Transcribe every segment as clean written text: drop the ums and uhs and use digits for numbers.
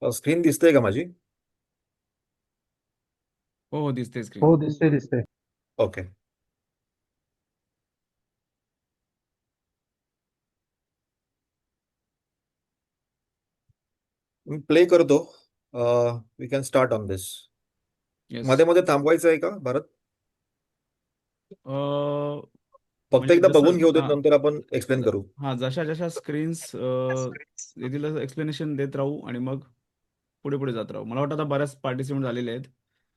Screen दिसते का माझी? हो हो, दिसते हो, स्क्रीन. दिसते दिसते. ओके. मी प्ले करतो. We can start on this. Yes. मध्ये मध्ये थांबवायचं आहे का भारत? फक्त म्हणजे एकदा बघून जसं घेऊ देत, नंतर आपण एक्सप्लेन करू. हां, जशा जशा स्क्रीन्स येथील एक्सप्लेनेशन देत राहू आणि मग पुढे पुढे जात राहू. मला वाटतं आता बऱ्याच पार्टिसिपेंट झालेले आहेत.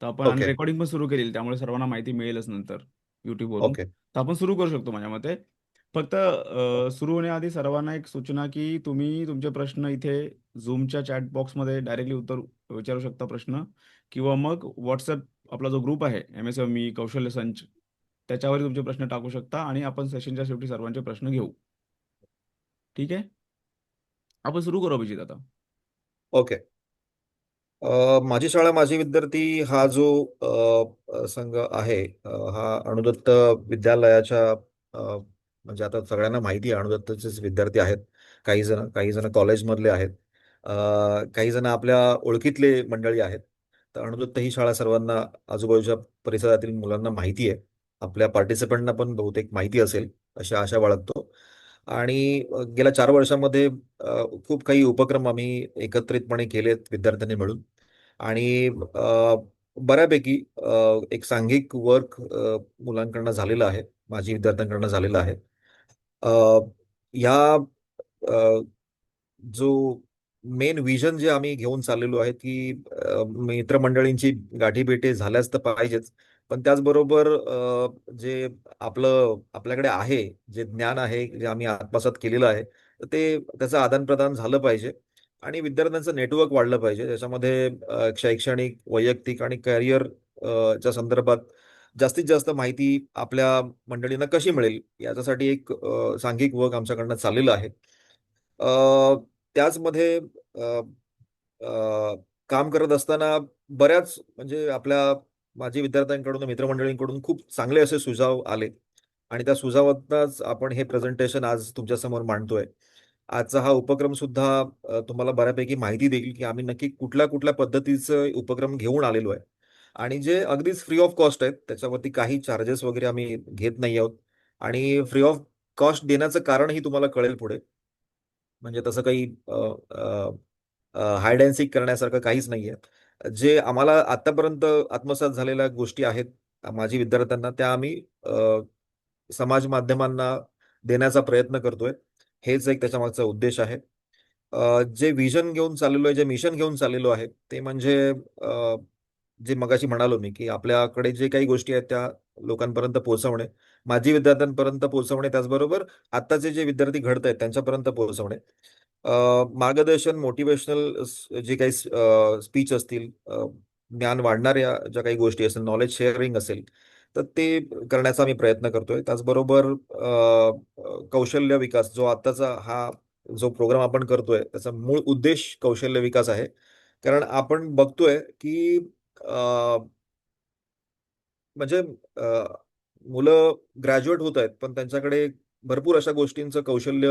तर आपण आणि ओके. रेकॉर्डिंग पण सुरू केली, त्यामुळे सर्वांना माहिती मिळेलच नंतर यूट्यूबवरून. ओके. तर आपण सुरू करू शकतो माझ्या मते. फक्त सुरू होण्याआधी सर्वांना एक सूचना, की तुम्ही तुमचे प्रश्न इथे Zoomच्या चॅट बॉक्समध्ये डायरेक्टली उत्तर विचारू शकता प्रश्न, किंवा मग WhatsApp आपला जो ग्रुप आहे MSME कौशल्य संच, त्याच्यावर तुमचे प्रश्न टाकू शकता आणि आपण सेशनच्या शेवटी सर्वांचे प्रश्न घेऊ. ठीक आहे? आपण सुरू करू अभिजित आता. ओके. माझी शाळा माझे विद्यार्थी हा जो संघ आहे, हा अणुदत्त विद्यालयाच्या म्हणजे आता सगळ्यांना माहिती आहे अणुदत्तचेच विद्यार्थी आहेत. काही जण कॉलेजमधले आहेत. काही जण आपल्या ओळखीतले मंडळी आहेत. तर अणुदत्त ही शाळा सर्वांना, आजूबाजूच्या परिसरातील मुलांना माहिती आहे. आपल्या पार्टिसिपंटना पण बहुतेक माहिती असेल, अशी आशा बाळगतो. आणि गेल्या 4 वर्षामध्ये खूप काही उपक्रम आम्ही एकत्रितपणे केलेत विद्यार्थ्यांनी मिळून. आणि बऱ्यापैकी एक सांघिक वर्क मुलांकडनं झालेलं आहे, माझी विद्यार्थ्यांकडनं झालेलं आहे. अ, ह्या जो मेन विजन जे आम्ही घेऊन चाललेलो आहे, की मित्रमंडळींची गाठीभेटी झाल्याच तर पाहिजेच, पण त्याचबरोबर जे आपल्याकडे आहे, जे ज्ञान आहे, जे आम्ही आत्मसात केलेलं आहे, तर ते त्याचं आदानप्रदान झालं पाहिजे आणि विद्यार्थ्यांचं नेटवर्क वाढलं पाहिजे. त्याच्यामध्ये शैक्षणिक, वैयक्तिक आणि करिअर च्या संदर्भात जास्तीत जास्त माहिती आपल्या मंडळींना कशी मिळेल, याच्यासाठी एक सांघिक वर्क आमच्याकडनं चाललेलं आहे. अ, त्याचमध्ये अ, अ, काम करत असताना बऱ्याच म्हणजे माझी विद्यार्थ्यांकडून, मित्रमंडळींकडून खूप चांगले असे सुझाव आले आणि त्या सुझावातूनच आपण हे प्रेझेंटेशन आज तुमच्यासमोर मांडतोय. आजचा हा उपक्रम सुद्धा तुम्हाला बऱ्यापैकी माहिती देईल, की आम्ही नक्की कुठल्या कुठल्या पद्धतीचे उपक्रम घेऊन आलेलो आहे आणि जे अगदीच फ्री ऑफ कॉस्ट आहेत. त्याच्यावरती काही चार्जेस वगैरे आम्ही घेत नाही आहोत आणि फ्री ऑफ कॉस्ट देण्याचं कारणही तुम्हाला कळेल पुढे. म्हणजे तसं काही हाइड अँड सीक करण्यासारखं काहीच नाहीये. जे आम्हाला आतापर्यंत आत्मसात झालेल्या गोष्टी आहेत, माझी विद्यार्थ्यांना, त्या आम्ही समाज माध्यमांना देण्याचा प्रयत्न करतोय. हेच एक त्याच्यामागचा उद्देश आहे. जे व्हिजन घेऊन चाललेलो आहे, जे मिशन घेऊन चाललेलो आहे, ते म्हणजे जे मगाशी म्हणालो मी, की आपल्याकडे जे काही गोष्टी आहेत त्या लोकांपर्यंत पोहोचवणे, माजी विद्यार्थ्यांपर्यंत पोहोचवणे, त्याचबरोबर आत्ताचे जे विद्यार्थी घडत आहेत त्यांच्यापर्यंत पोहोचवणे. मार्गदर्शन, मोटिवेशनल जे काही स्पीच असतील, ज्ञान वाढणाऱ्या ज्या काही गोष्टी असेल, नॉलेज शेअरिंग असेल, तर ते करण्याचा आम्ही प्रयत्न करतोय. त्याचबरोबर कौशल्य विकास, जो आत्ताचा हा जो प्रोग्राम आपण करतोय, त्याचा मूळ उद्देश कौशल्य विकास आहे. कारण आपण बघतोय की म्हणजे अ, मुलं ग्रॅज्युएट होत आहेत, पण त्यांच्याकडे भरपूर अशा गोष्टींचं कौशल्य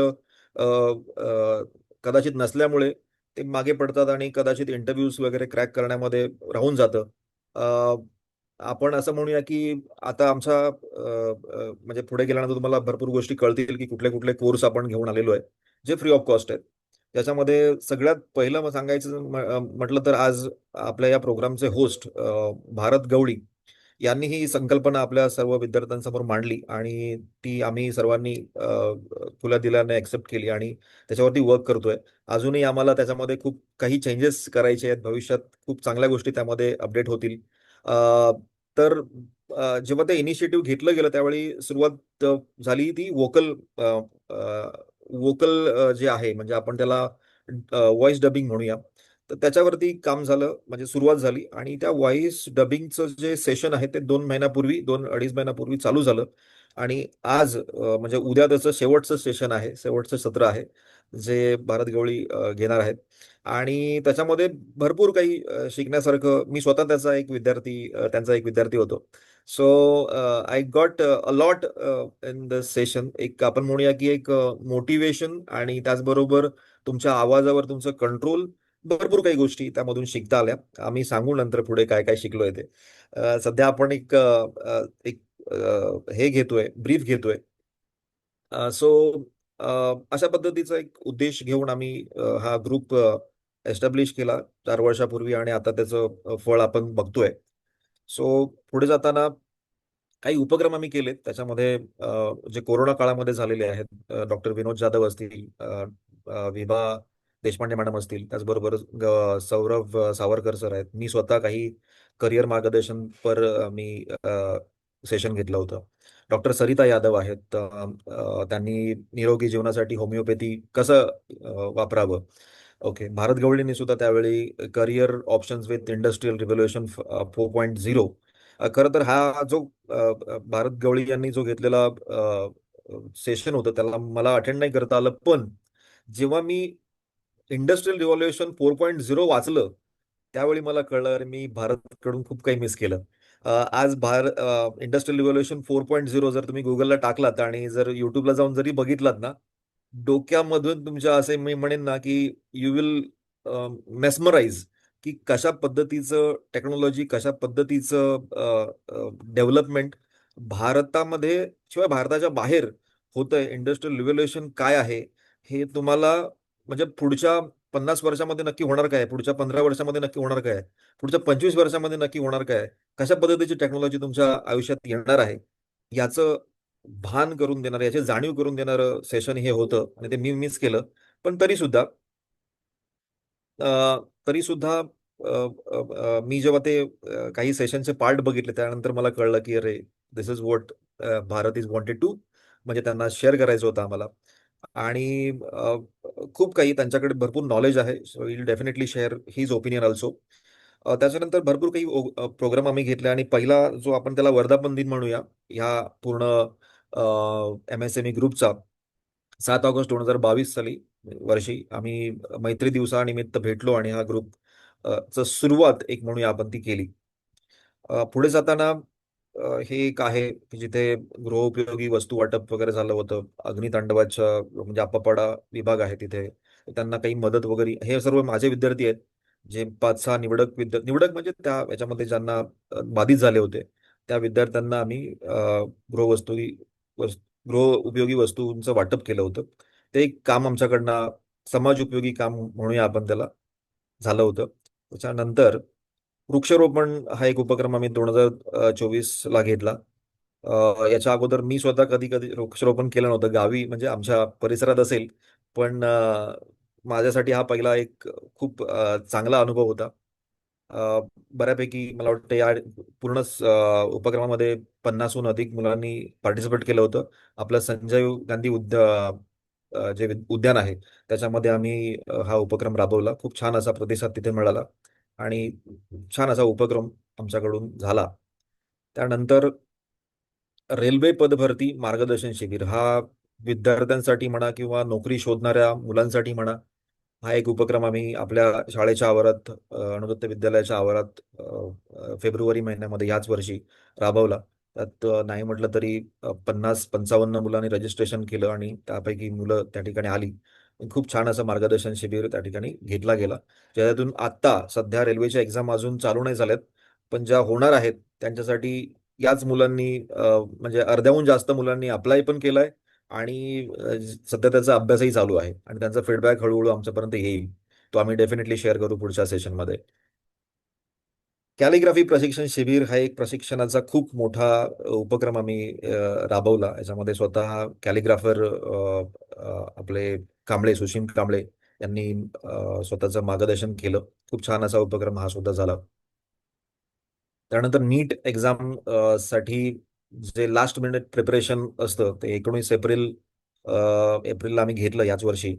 अ, अ, कदाचित नसल्यामुळे ते मागे पडतात आणि कदाचित इंटरव्ह्यूज वगैरे क्रॅक करण्यामध्ये राहून जातं. अ, आपण असं म्हणूया की आता आमचा म्हणजे पुढे गेल्यानंतर तुम्हाला भरपूर गोष्टी कळतील की कुठले कुठले कोर्स आपण घेऊन आलेलो आहे, जे फ्री ऑफ कॉस्ट आहेत. त्याच्यामध्ये सगळ्यात पहिलं मग सांगायचं म्हटलं तर आज आपल्या या प्रोग्रामचे होस्ट भारत गवळी यांनी ही संकल्पना आपल्या सर्व विद्यार्थ्यांसमोर मांडली आणि ती आम्ही सर्वांनी खुल्या दिलाने ऍक्सेप्ट केली आणि त्याच्यावरती वर्क करतोय. अजूनही आम्हाला त्याच्यामध्ये खूप काही चेंजेस करायचे आहेत. भविष्यात खूप चांगल्या गोष्टी त्यामध्ये अपडेट होतील. अ, तर जेव्हा ते इनिशिएटिव्ह घेतलं गेलं त्यावेळी सुरुवात झाली ती वोकल जे आहे, म्हणजे आपण त्याला व्हॉइस डबिंग म्हणूया. तर त्याच्यावरती काम झालं, म्हणजे सुरुवात झाली आणि त्या व्हॉइस डबिंगचं जे सेशन आहे ते 2 महिन्यापूर्वी, 2-2.5 महिन्यापूर्वी चालू झालं आणि आज म्हणजे उद्या त्याचं शेवटचं सेशन आहे, शेवटचं सत्र आहे, जे भारत गवळी घेणार आहेत. आणि त्याच्यामध्ये भरपूर काही शिकण्यासारखं, मी स्वतः त्यांचा एक विद्यार्थी होतो. So I got a lot in the session. एक आपण म्हणूया की एक मोटिवेशन आणि त्याचबरोबर तुमच्या आवाजावर तुमचं कंट्रोल, भरपूर काही गोष्टी त्यामधून शिकता आल्या. आम्ही सांगू नंतर पुढे काय काय शिकलोय ते. सध्या आपण एक हे घेतोय, ब्रीफ घेतोय. सो अशा पद्धतीचा एक उद्देश घेऊन आम्ही हा ग्रुप एस्टॅब्लिश केला 4 वर्षापूर्वी, आणि आता त्याचं फळ आपण बघतोय. सो पुढे जाताना काही उपक्रम आम्ही केलेत. त्याच्यामध्ये जे कोरोना काळामध्ये झालेले आहेत, डॉक्टर विनोद जाधव असतील, विभा देशपांडे मॅडम असतील, त्याचबरोबर सौरभ सावरकर सर आहेत. मी स्वतः काही करिअर मार्गदर्शन पर मी सेशन घेतलं होतं. डॉक्टर सरिता यादव आहेत. त्यांनी निरोगी जीवनासाठी होमिओपॅथी कसं वापरावं. ओके. भारत गवळींनी सुद्धा त्यावेळी career options with industrial revolution 4.0. खरं तर हा जो भारत गवळी यांनी जो घेतलेला सेशन होतं त्याला मला अटेंड नाही करता आलं, पण जेव्हा मी इंडस्ट्रियल रिव्हॉल्युशन 4.0 वाचलं, त्यावेळी मला कळलं अरे मी भारतकडून खूप काही मिस केलं. आज इंडस्ट्रियल रिव्हॉल्युशन 4.0 जर तुम्ही गुगलला टाकलात आणि जर युट्यूबला जाऊन जरी बघितलात ना, डोक्यामधून तुमच्या असे मी म्हणेन ना, की यू विल मेस्मराइज, की कशा पद्धतीचं टेक्नॉलॉजी, कशा पद्धतीचं डेव्हलपमेंट भारतामध्ये शिवाय भारताच्या बाहेर होतंय. इंडस्ट्रियल रिव्होल्युशन काय आहे हे तुम्हाला, म्हणजे पुढच्या 50 वर्षामध्ये नक्की होणार काय, पुढच्या 15 वर्षामध्ये नक्की होणार काय, पुढच्या 25 वर्षामध्ये नक्की होणार काय, कशा पद्धतीची टेक्नॉलॉजी तुमच्या आयुष्यात येणार आहे, याचं भान करून देणारं, याची जाणीव करून देणारं सेशन हे होतं, आणि ते मी मिस केलं. पण तरी सुद्धा मी जेव्हा ते काही सेशनचे पार्ट बघितले, त्यानंतर मला कळलं की अरे this is what Bharat is wanted to, म्हणजे त्यांना शेअर करायचं होतं आम्हाला. आणि खूप काही त्यांच्याकडे भरपूर नॉलेज आहे. So will definitely share his opinion also. त्याच्यानंतर भरपूर काही प्रोग्राम आम्ही घेतले, आणि पहिला जो आपण त्याला वर्धापन दिन म्हणूया ह्या पूर्ण MSME ग्रुपचा, 7 ऑगस्ट 2022 साली वर्षी आम्ही मैत्री दिवसानिमित्त भेटलो आणि हा ग्रुप च सुरुवात एक म्हणूया आपण ती केली. पुढे जाताना हे एक आहे की जिथे गृहोपयोगी वस्तू वाटप वगैरे झालं होतं. अग्नितांडवाच्या म्हणजे आपापाडा विभाग आहे तिथे. त्यांना काही मदत वगैरे, हे सर्व माझे विद्यार्थी आहेत. जे 5-6 निवडक म्हणजे त्या याच्यामध्ये ज्यांना बाधित झाले होते, त्या विद्यार्थ्यांना आम्ही गृहवस्तू वस गृह उपयोगी वस्तूंचं वाटप केलं होतं. ते एक काम आमच्याकडनं समाज उपयोगी काम म्हणूया आपण त्याला, झालं होतं. त्याच्यानंतर वृक्षारोपण हा एक उपक्रम आम्ही 2024 ला घेतला. याच्या अगोदर मी स्वतः कधी कधी वृक्षारोपण केलं नव्हतं गावी, म्हणजे आमच्या परिसरात असेल, पण माझ्यासाठी हा पहिला एक खूप चांगला अनुभव होता. बऱ्यापैकी मला वाटतं या पूर्ण उपक्रमामध्ये 50हून अधिक मुलांनी पार्टिसिपेट केलं होतं. आपलं संजय गांधी जे उद्यान आहे त्याच्यामध्ये आम्ही हा उपक्रम राबवला. खूप छान असा प्रतिसाद तिथे मिळाला, आणि छान असा उपक्रम आमच्याकडून झाला. त्यानंतर रेल्वे पदभरती मार्गदर्शन शिबिर हा विद्यार्थ्यांसाठी म्हणा किंवा नोकरी शोधणाऱ्या मुलांसाठी म्हणा, हा एक उपक्रम आम्ही आपल्या शाळेच्या आवारात, अणुदत्त विद्यालयाच्या आवारात फेब्रुवारी महिन्यामध्ये याच वर्षी राबवला. त्यात नाही म्हटलं तरी 50-55 मुलांनी रजिस्ट्रेशन केलं, आणि त्यापैकी मुलं त्या ठिकाणी आली. खूप छान असं मार्गदर्शन शिबिर त्या ठिकाणी घेतला गेला, ज्यातून आत्ता सध्या रेल्वेच्या एक्झाम अजून चालू नाही झाल्यात, पण ज्या होणार आहेत त्यांच्यासाठी याच मुलांनी, म्हणजे अर्ध्याहून जास्त मुलांनी अप्लाय पण केलाय, आणि सध्या त्याचा अभ्यासही चालू आहे, आणि त्यांचा फीडबॅक हळूहळू आमच्यापर्यंत येईल. तो आम्ही डेफिनेटली शेअर करू पुढच्या सेशनमध्ये. कॅलिग्राफी प्रशिक्षण शिबिर हा एक प्रशिक्षणाचा खूप मोठा उपक्रम आम्ही राबवला. याच्यामध्ये स्वतः कॅलिग्राफर आपले सुशील कांबळे यांनी स्वतःचं मार्गदर्शन केलं. खूप छान असा उपक्रम हा सुद्धा झाला. त्यानंतर नीट एक्झाम साठी जे लास्ट मिनिट प्रिपरेशन असतं ते 19 एप्रिलला आम्ही घेतलं याच वर्षी,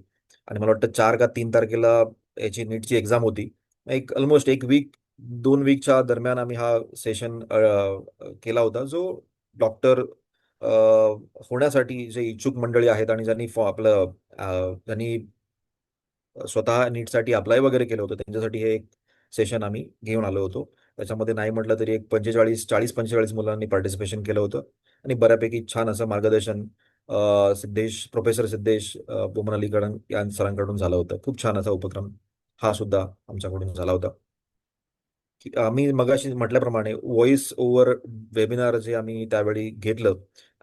आणि मला वाटतं 4 का 3 तारखेला याची नीटची एक्झाम होती. एक ऑलमोस्ट एक वीक, 2 वीकच्या दरम्यान आम्ही हा सेशन केला होता, जो डॉक्टर होण्यासाठी जे इच्छुक मंडळी आहेत आणि ज्यांनी स्वतः नीटसाठी अप्लाय वगैरे केलं होतं त्यांच्यासाठी हे एक सेशन आम्ही घेऊन आलो होतो. त्याच्यामध्ये नाही म्हटलं तरी एक 40-45 मुलांनी पार्टिसिपेशन केलं होतं. आणि बऱ्यापैकी छान असं मार्गदर्शन प्रोफेसर सिद्धेश बोमन या सरांकडून झालं होतं. खूप छान असा उपक्रम हा सुद्धा आमच्याकडून झाला होता. की आम्ही मगाशी म्हटल्याप्रमाणे व्हॉइस ओव्हर वेबिनार जे आम्ही त्यावेळी घेतलं,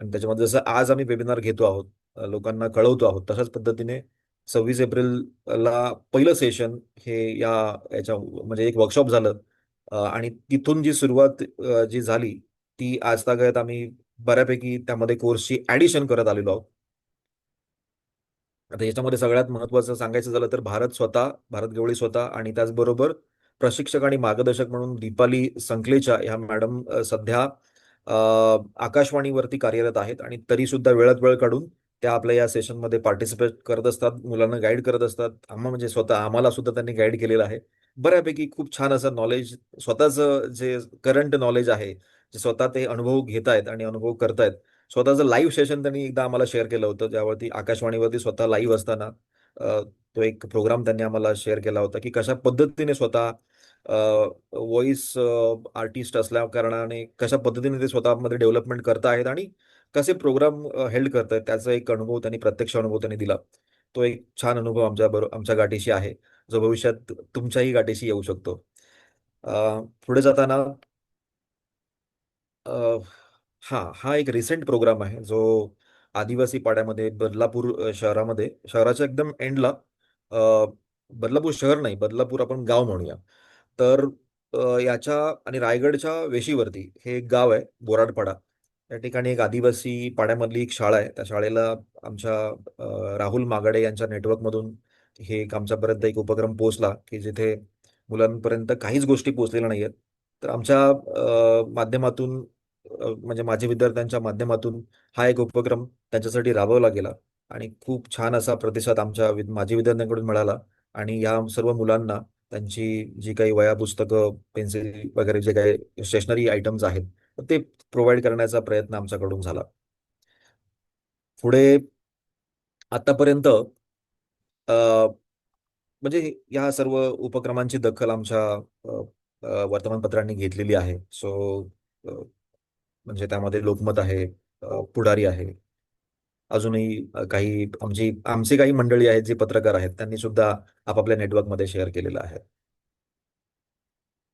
आणि त्याच्यामध्ये जसं आज आम्ही वेबिनार घेतो आहोत, लोकांना कळवतो आहोत, तशाच पद्धतीने 26 एप्रिलला पहिलं सेशन हे याच्या म्हणजे एक वर्कशॉप झालं. आणि तिथून जी सुरुवात जी झाली ती आजतागत आम्ही बऱ्यापैकी त्यामध्ये कोर्सची ऍडिशन करत आलेलो आहोत. आता याच्यामध्ये सगळ्यात महत्त्वाचं सांगायचं झालं तर भारत गवळी स्वतः, आणि त्याचबरोबर प्रशिक्षक आणि मार्गदर्शक म्हणून दीपाली संकलेचा ह्या मॅडम सध्या अ, आकाशवाणीवरती कार्यरत आहेत, आणि तरी सुद्धा वेळात वेळ काढून त्या आपल्या या सेशनमध्ये पार्टिसिपेट करत असतात, मुलांना गाईड करत असतात. म्हणजे स्वतः आम्हाला सुद्धा त्यांनी गाईड केलेलं आहे. बऱ्यापैकी खूप छान असं नॉलेज, स्वतःचं जे करंट नॉलेज आहे, जे स्वतः ते अनुभव घेत आहेत आणि अनुभव करतायत. स्वतःचं लाईव्ह सेशन त्यांनी एकदा आम्हाला शेअर केलं होतं, ज्यावरती आकाशवाणीवरती स्वतः लाईव्ह असताना तो एक प्रोग्राम त्यांनी आम्हाला शेअर केला होता, की कशा पद्धतीने स्वतः व्हॉइस आर्टिस्ट असल्या कारणाने कशा पद्धतीने ते स्वतःमध्ये डेव्हलपमेंट करत आहेत आणि कसे प्रोग्राम हेल्ड करत आहेत, त्याचा एक अनुभव त्यांनी, प्रत्यक्ष अनुभव त्यांनी दिला. तो एक छान अनुभव आमच्या गाठीशी आहे, जो भविष्यात तुमच्याही गाठीशी येऊ शकतो. पुढे जाताना अ, हा एक रिसेंट प्रोग्राम आहे, जो आदिवासी पाड्यामध्ये बदलापूर शहरामध्ये, शहराच्या एकदम एंडला, बदलापूर शहर नाही, बदलापूर आपण गाव म्हणूया. तर याच्या आणि रायगडच्या वेशीवरती हे एक गाव आहे, बोराडपाडा. त्या ठिकाणी एक आदिवासी पाड्यामधली एक शाळा आहे. त्या शाळेला आमच्या राहुल मागाडे यांच्या नेटवर्कमधून हे एक आमच्यापर्यंत एक उपक्रम पोहोचला, की जिथे मुलांपर्यंत काहीच गोष्टी पोहोचलेल्या नाहीयेत. तर आमच्या माध्यमातून, म्हणजे माझे विद्यार्थ्यांच्या माध्यमातून हा एक उपक्रम त्यांच्यासाठी राबवला गेला, आणि खूप छान असा प्रतिसाद माझ्या विद्यार्थ्यांकडून मिळाला. आणि या सर्व मुलांना त्यांची जी काही वह्या पुस्तकं पेन्सिल वगैरे जे काही स्टेशनरी आयटम्स आहेत, तर ते प्रोव्हाइड करण्याचा प्रयत्न आमच्याकडून झाला. पुढे आतापर्यंत म्हणजे या सर्व उपक्रमांची दखल आमच्या अ, वर्तमानपत्रांनी घेतलेली आहे. म्हणजे त्यामध्ये लोकमत आहे, पुढारी आहे, अजूनही काही आमची काही मंडळी आहेत जे पत्रकार आहेत, त्यांनी सुद्धा आपापल्या नेटवर्कमध्ये शेअर केलेलं आहे.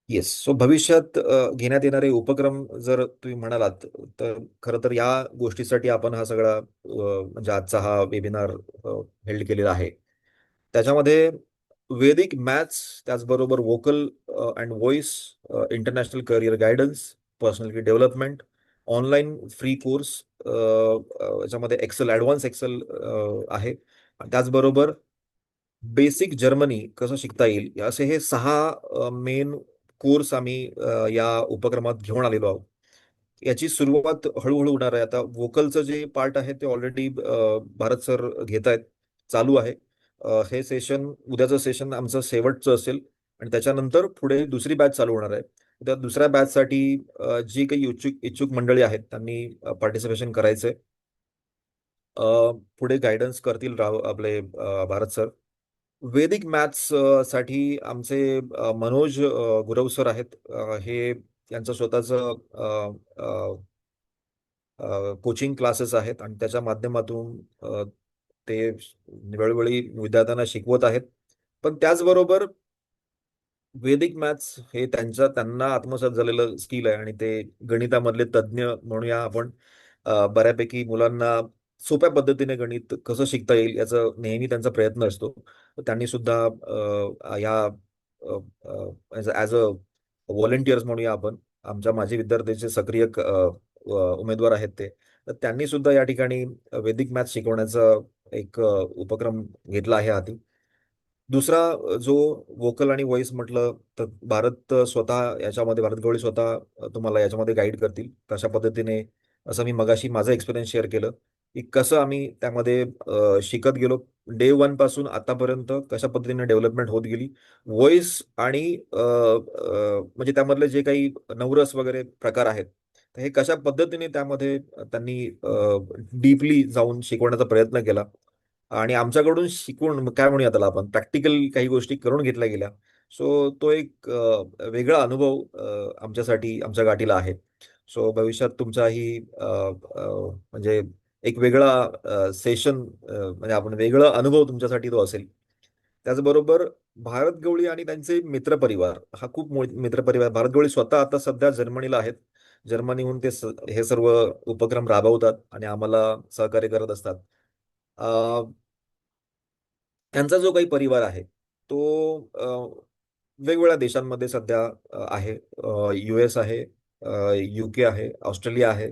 येस. सो भविष्यात घेण्यात येणारे उपक्रम जर तुम्ही म्हणालात, तर खरं तर या गोष्टीसाठी आपण हा सगळा म्हणजे आजचा हा वेबिनार हेल्ड केलेला आहे. त्याच्यामध्ये वेदिक मॅथ्स, त्याचबरोबर vocal and voice, international career guidance, personality development, online free course, याच्यामध्ये ॲडव्हान्स एक्सेल आहे. आणि त्याचबरोबर बेसिक जर्मनी कसं शिकता येईल, असे हे 6 मेन कोर्स आम्ही या उपक्रमात घेऊन आलेलो आहोत. याची सुरुवात हळूहळू होणार आहे. आता वोकलचं जे पार्ट आहे ते ऑलरेडी भारत सर घेत आहेत, चालू आहे. हे सेशन, उद्याचं सेशन आमचं शेवटचं असेल, आणि त्याच्यानंतर पुढे दुसरी बॅच चालू होणार आहे. त्या दुसऱ्या बॅचसाठी जी काही इच्छुक इच्छुक मंडळी आहेत त्यांनी पार्टिसिपेशन करायचंय. पुढे गायडन्स करतील आपले भारत सर. वेदिक मॅथ्स साठी आमचे मनोज गुरव सर आहेत. हे यांचं स्वतःचं कोचिंग क्लासेस आहेत, आणि त्याच्या माध्यमातून ते वेळोवेळी विद्यार्थ्यांना शिकवत आहेत. पण त्याचबरोबर वेदिक मॅथ्स हे त्यांना आत्मसात झालेलं स्किल आहे, आणि ते गणितामधले तज्ज्ञ म्हणूया आपण. बऱ्यापैकी मुलांना सोप्या पद्धतीने गणित कसं शिकता येईल याचा नेहमी त्यांचा प्रयत्न असतो. तर त्यांनी सुद्धा या ॲज अ व्हॉलेंटियर्स म्हणूया आपण, माझे विद्यार्थ्यांचे सक्रिय उमेदवार आहेत ते. तर त्यांनी सुद्धा या ठिकाणी वैदिक मॅथ्स शिकवण्याचा एक उपक्रम घेतला आहे हाती. दुसरा जो वोकल आणि व्हॉइस म्हटलं, तर भारत गवळी स्वतः तुम्हाला याच्यामध्ये गाईड करतील कशा पद्धतीने. असं मी मगाशी माझा एक्सपिरियन्स शेअर केलं, की कसं आम्ही त्यामध्ये शिकत गेलो, डे वन पासून आतापर्यंत कशा पद्धतीने डेव्हलपमेंट होत गेली. व्हॉइस आणि म्हणजे त्यामधले जे काही नवरस वगैरे प्रकार आहेत, तर हे कशा पद्धतीने त्यामध्ये त्यांनी डीपली जाऊन शिकवण्याचा प्रयत्न केला. आणि आमच्याकडून शिकून, काय म्हणूया त्याला आपण, प्रॅक्टिकल काही गोष्टी करून घेतल्या गेल्या. सो तो एक वेगळा अनुभव आमच्यासाठी आमच्या गाठीला आहे. सो भविष्यात तुमचाही म्हणजे एक वेगळा सेशन म्हणजे आपण वेगळा अनुभव तुमच्यासाठी तो असेल. त्याचबरोबर भारत गवळी आणि त्यांचे मित्रपरिवार हा खूप मित्रपरिवार. भारत गवळी स्वतः आता सध्या जर्मनीला आहेत. जर्मनीहून ते हे सर्व उपक्रम राबवतात आणि आम्हाला सहकार्य करत असतात. त्यांचा जो काही परिवार आहे तो वेगवेगळ्या देशांमध्ये सध्या आहे. US आहे, UK आहे, ऑस्ट्रेलिया आहे.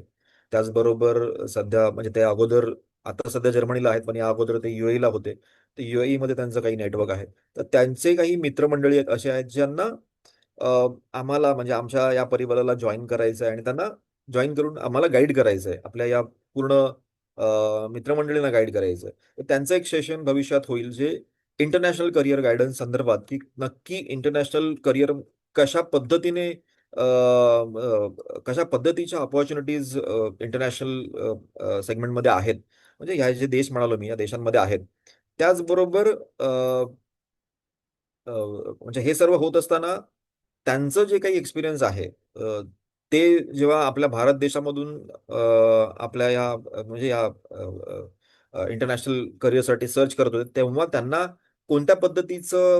त्याचबरोबर सध्या म्हणजे ते अगोदर आता सध्या जर्मनीला आहेत, पण या अगोदर ते UAE ला होते. तर UAE मध्ये त्यांचं काही नेटवर्क आहे. तर त्यांचे काही मित्रमंडळी आहेत असे आहेत ज्यांना आम्हाला म्हणजे आमच्या या परिवाराला जॉईन करायचं आहे आणि त्यांना जॉईन करून आम्हाला गाईड करायचं आहे. आपल्या या पूर्ण मित्रमंडळींना गाईड करायचं आहे. तर त्यांचं एक सेशन भविष्यात होईल जे इंटरनॅशनल करिअर गायडन्स संदर्भात, की नक्की इंटरनॅशनल करिअर कशा पद्धतीने कशा पद्धतीच्या अपॉर्च्युनिटीज इंटरनॅशनल सेगमेंटमध्ये आहेत, म्हणजे ह्या जे देश म्हणालो मी या देशांमध्ये आहेत. त्याचबरोबर म्हणजे हे सर्व होत असताना त्यांचं जे काही एक्सपिरियन्स आहे ते जेव्हा आपल्या भारत देशामधून आपल्या या म्हणजे या इंटरनॅशनल करिअरसाठी सर्च करत होते तेव्हा त्यांना कोणत्या पद्धतीचं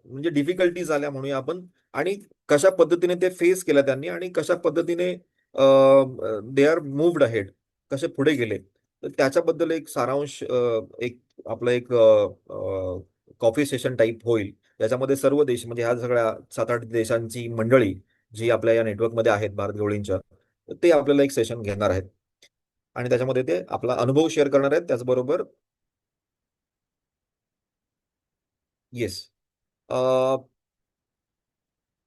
म्हणजे डिफिकल्टीज आल्या म्हणूया आपण, आणि कशा पद्धतीने ते फेस केल्या त्यांनी आणि कशा पद्धतीने दे आर मूव्ड अहेड, कसे पुढे गेले. तर त्याच्याबद्दल एक सारांश एक आपलं एक कॉफी सेशन टाईप होईल. याच्यामध्ये सर्व देश म्हणजे ह्या सगळ्या 7-8 देशांची मंडळी जी आपल्या या नेटवर्कमध्ये आहेत भारत गवळींच्या, ते आपल्याला एक सेशन घेणार आहेत आणि त्याच्यामध्ये ते आपला अनुभव शेअर करणार आहेत. त्याचबरोबर येस,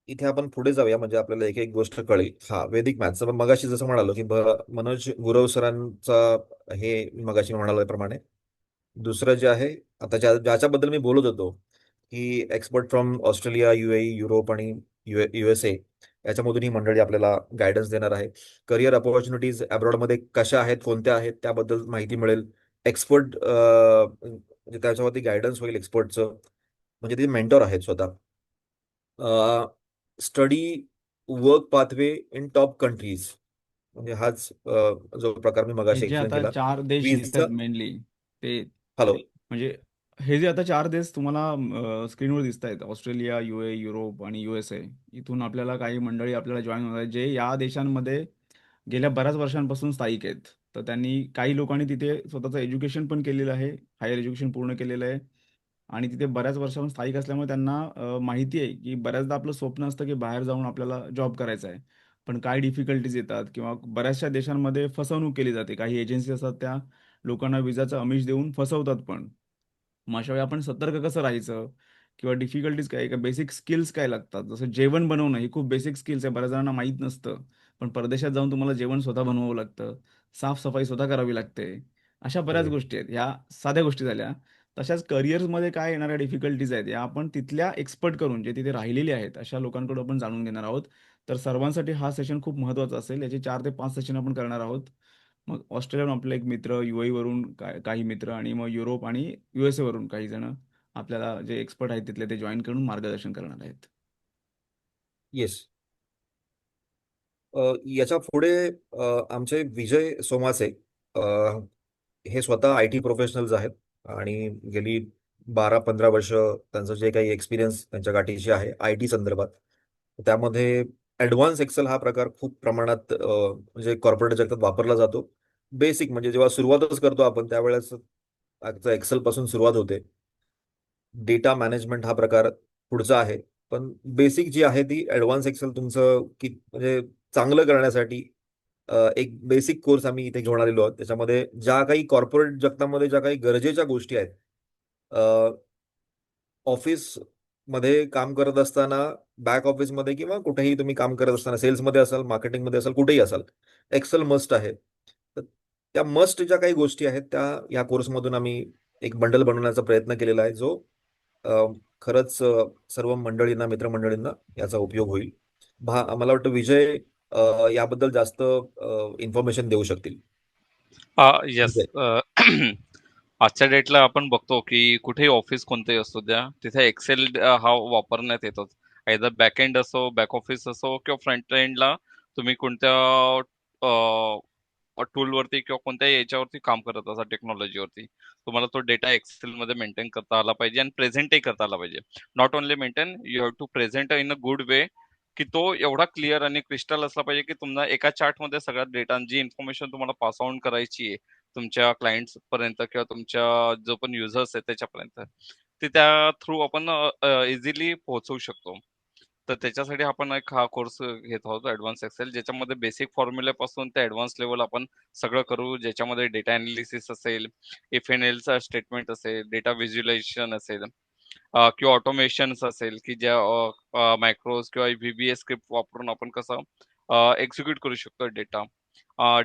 इथे आपण पुढे जाऊया म्हणजे आपल्याला एक एक गोष्ट कळेल. हा वैदिक मॅथ्स पण मगाशी जसं म्हणालो की मनोज गुरव सरांचा हे मगाशी म्हणाल्याप्रमाणे दुसरं जे आहे आता ज्याच्याबद्दल मी बोलत होतो की expert from Australia, UAE, Europe आणि USA याच्यामधून ही मंडळी आपल्याला गायडन्स देणार आहे. करिअर अपॉर्च्युनिटीज अब्रॉडमध्ये कशा आहेत, कोणत्या आहेत त्याबद्दल माहिती मिळेल. एक्सपर्ट म्हणजे त्याच्यावरती गायडन्स होईल एक्सपर्टचं, म्हणजे ते मेंटॉर आहेत स्वतः. Study work pathway in top countries, म्हणजे हाच जो प्रकार मी हे मगाशी जे एक्सप्लेन आता केला. 4 देश दिसत विजा. आहेत मेनली, ते हॅलो. म्हणजे हे जे आता 4 देश तुम्हाला स्क्रीनवर दिसत आहेत, ऑस्ट्रेलिया, UAE, युरोप आणि USA, इथून आपल्याला काही मंडळी आपल्याला जॉईन होणार आहेत जे या देशांमध्ये गेल्या बऱ्याच वर्षांपासून स्थायिक आहेत. तर त्यांनी काही लोकांनी तिथे स्वतःचं एज्युकेशन पण केलेलं आहे, हायर एज्युकेशन पूर्ण केलेलं आहे आणि तिथे बऱ्याच वर्षापासून स्थायिक असल्यामुळे त्यांना माहिती आहे की बऱ्याचदा आपलं स्वप्न असतं की बाहेर जाऊन आपल्याला जॉब करायचा आहे. पण काय डिफिकल्टीज येतात किंवा बऱ्याचशा देशांमध्ये फसवणूक केली जाते. काही एजन्सी असतात त्या लोकांना विजाचं आमिष देऊन फसवतात पण. मग अशा वेळी आपण सतर्क कसं राहायचं किंवा डिफिकल्टीज काय, बेसिक स्किल्स काय लागतात, जसं जेवण बनवणं ही खूप बेसिक स्किल्स आहे, बऱ्याच जणांना माहीत नसतं. पण परदेशात जाऊन तुम्हाला जेवण स्वतः बनवावं लागतं, साफसफाई स्वतः करावी लागते. अशा बऱ्याच बरोबर. गोष्टी आहेत, ह्या साध्या गोष्टी झाल्या. तशाच करिअर्समध्ये काय येणाऱ्या डिफिकल्टीज आहेत या आपण तिथल्या एक्सपर्ट करून, जे तिथे राहिलेले आहेत अशा लोकांकडून आपण जाणून घेणार आहोत. तर सर्वांसाठी हा सेशन खूप महत्त्वाचा असेल. याचे 4 ते 5 सेशन आपण करणार आहोत. मग ऑस्ट्रेलियाहून आपले एक मित्र, UAE वरून काही मित्र आणि मग युरोप आणि USA वरून काही जण आपल्याला जे एक्सपर्ट आहेत तिथले ते जॉईन करून मार्गदर्शन करणार आहेत. येस. याच्या पुढे आमचे विजय सोमासे, अ, हे स्वतः IT प्रोफेशनल्स आहेत आणि गेली 12-15 वर्ष त्यांचं जे काही एक्सपिरियन्स त्यांच्या गाठीशी आहे IT संदर्भात, त्यामध्ये ॲडव्हान्स एक्सेल हा प्रकार खूप प्रमाणात म्हणजे कॉर्पोरेट जगतात वापरला जातो. बेसिक म्हणजे जेव्हा सुरुवातच करतो आपण त्यावेळेस एक्सेल पासून सुरुवात होते. डेटा मॅनेजमेंट हा प्रकार पुढचा आहे. पण बेसिक जी आहे ती ॲडव्हान्स एक्सेल तुमचं की म्हणजे चांगलं करण्यासाठी एक बेसिक कोर्स आम्ही इथे घेऊन आलेलो आहोत. त्याच्यामध्ये ज्या काही कॉर्पोरेट जगतामध्ये ज्या काही गरजेच्या गोष्टी आहेत, ऑफिसमध्ये काम करत असताना, बॅक ऑफिसमध्ये किंवा कुठेही तुम्ही काम करत असताना, सेल्समध्ये असाल, मार्केटिंगमध्ये असाल, कुठेही असाल, एक्सेल मस्ट आहे. तर त्या मस्ट ज्या काही गोष्टी आहेत त्या या कोर्समधून आम्ही एक बंडल बनवण्याचा प्रयत्न केलेला आहे, जो अ, खरंच सर्व मंडळींना, मित्रमंडळींना याचा उपयोग होईल. मला वाटतं विजय याबद्दल जास्त इन्फॉर्मेशन देऊ शकतील. येस. विजय. आजच्या डेटला आपण बघतो की कुठेही ऑफिस कोणतेही असू द्या, तिथे एक्सेल हा वापरण्यात येतोच. आयदर बॅक एंड असो, बॅक ऑफिस असो किंवा फ्रंट एंडला तुम्ही कोणत्या टूलवरती किंवा कोणत्याही याच्यावरती काम करत असा टेक्नॉलॉजीवरती, तुम्हाला तो डेटा एक्सेल मध्ये मेंटेन करता आला पाहिजे आणि प्रेझेंटही करता आला पाहिजे. Not only maintain, you have to present in a good way, की तो एवढा क्लिअर आणि क्रिस्टल असला पाहिजे की तुम्हाला एका चार्ट मध्ये सगळ्यात डेटा जी इन्फॉर्मेशन तुम्हाला पास ऑन करायची आहे तुमच्या क्लायंट्स पर्यंत किंवा तुमच्या जो पण युजर्स आहे त्याच्यापर्यंत, ते त्या थ्रू आपण इझिली पोहोचवू शकतो. तर त्याच्यासाठी आपण एक हा कोर्स घेत आहोत ऍडव्हान्स एक्सेल, ज्याच्यामध्ये बेसिक फॉर्म्युल्यापासून ते ऍडव्हान्स लेवल आपण सगळं करू, ज्याच्यामध्ये डेटा अनालिसिस असेल, इफ एन एलचा स्टेटमेंट असेल, डेटा व्हिज्युअलायझेशन असेल, किंवा ऑटोमेशन्स असेल की ज्या मायक्रोज किंवा व्हीबीएस स्क्रिप्ट वापरून आपण कसं एक्झिक्यूट करू शकतो डेटा.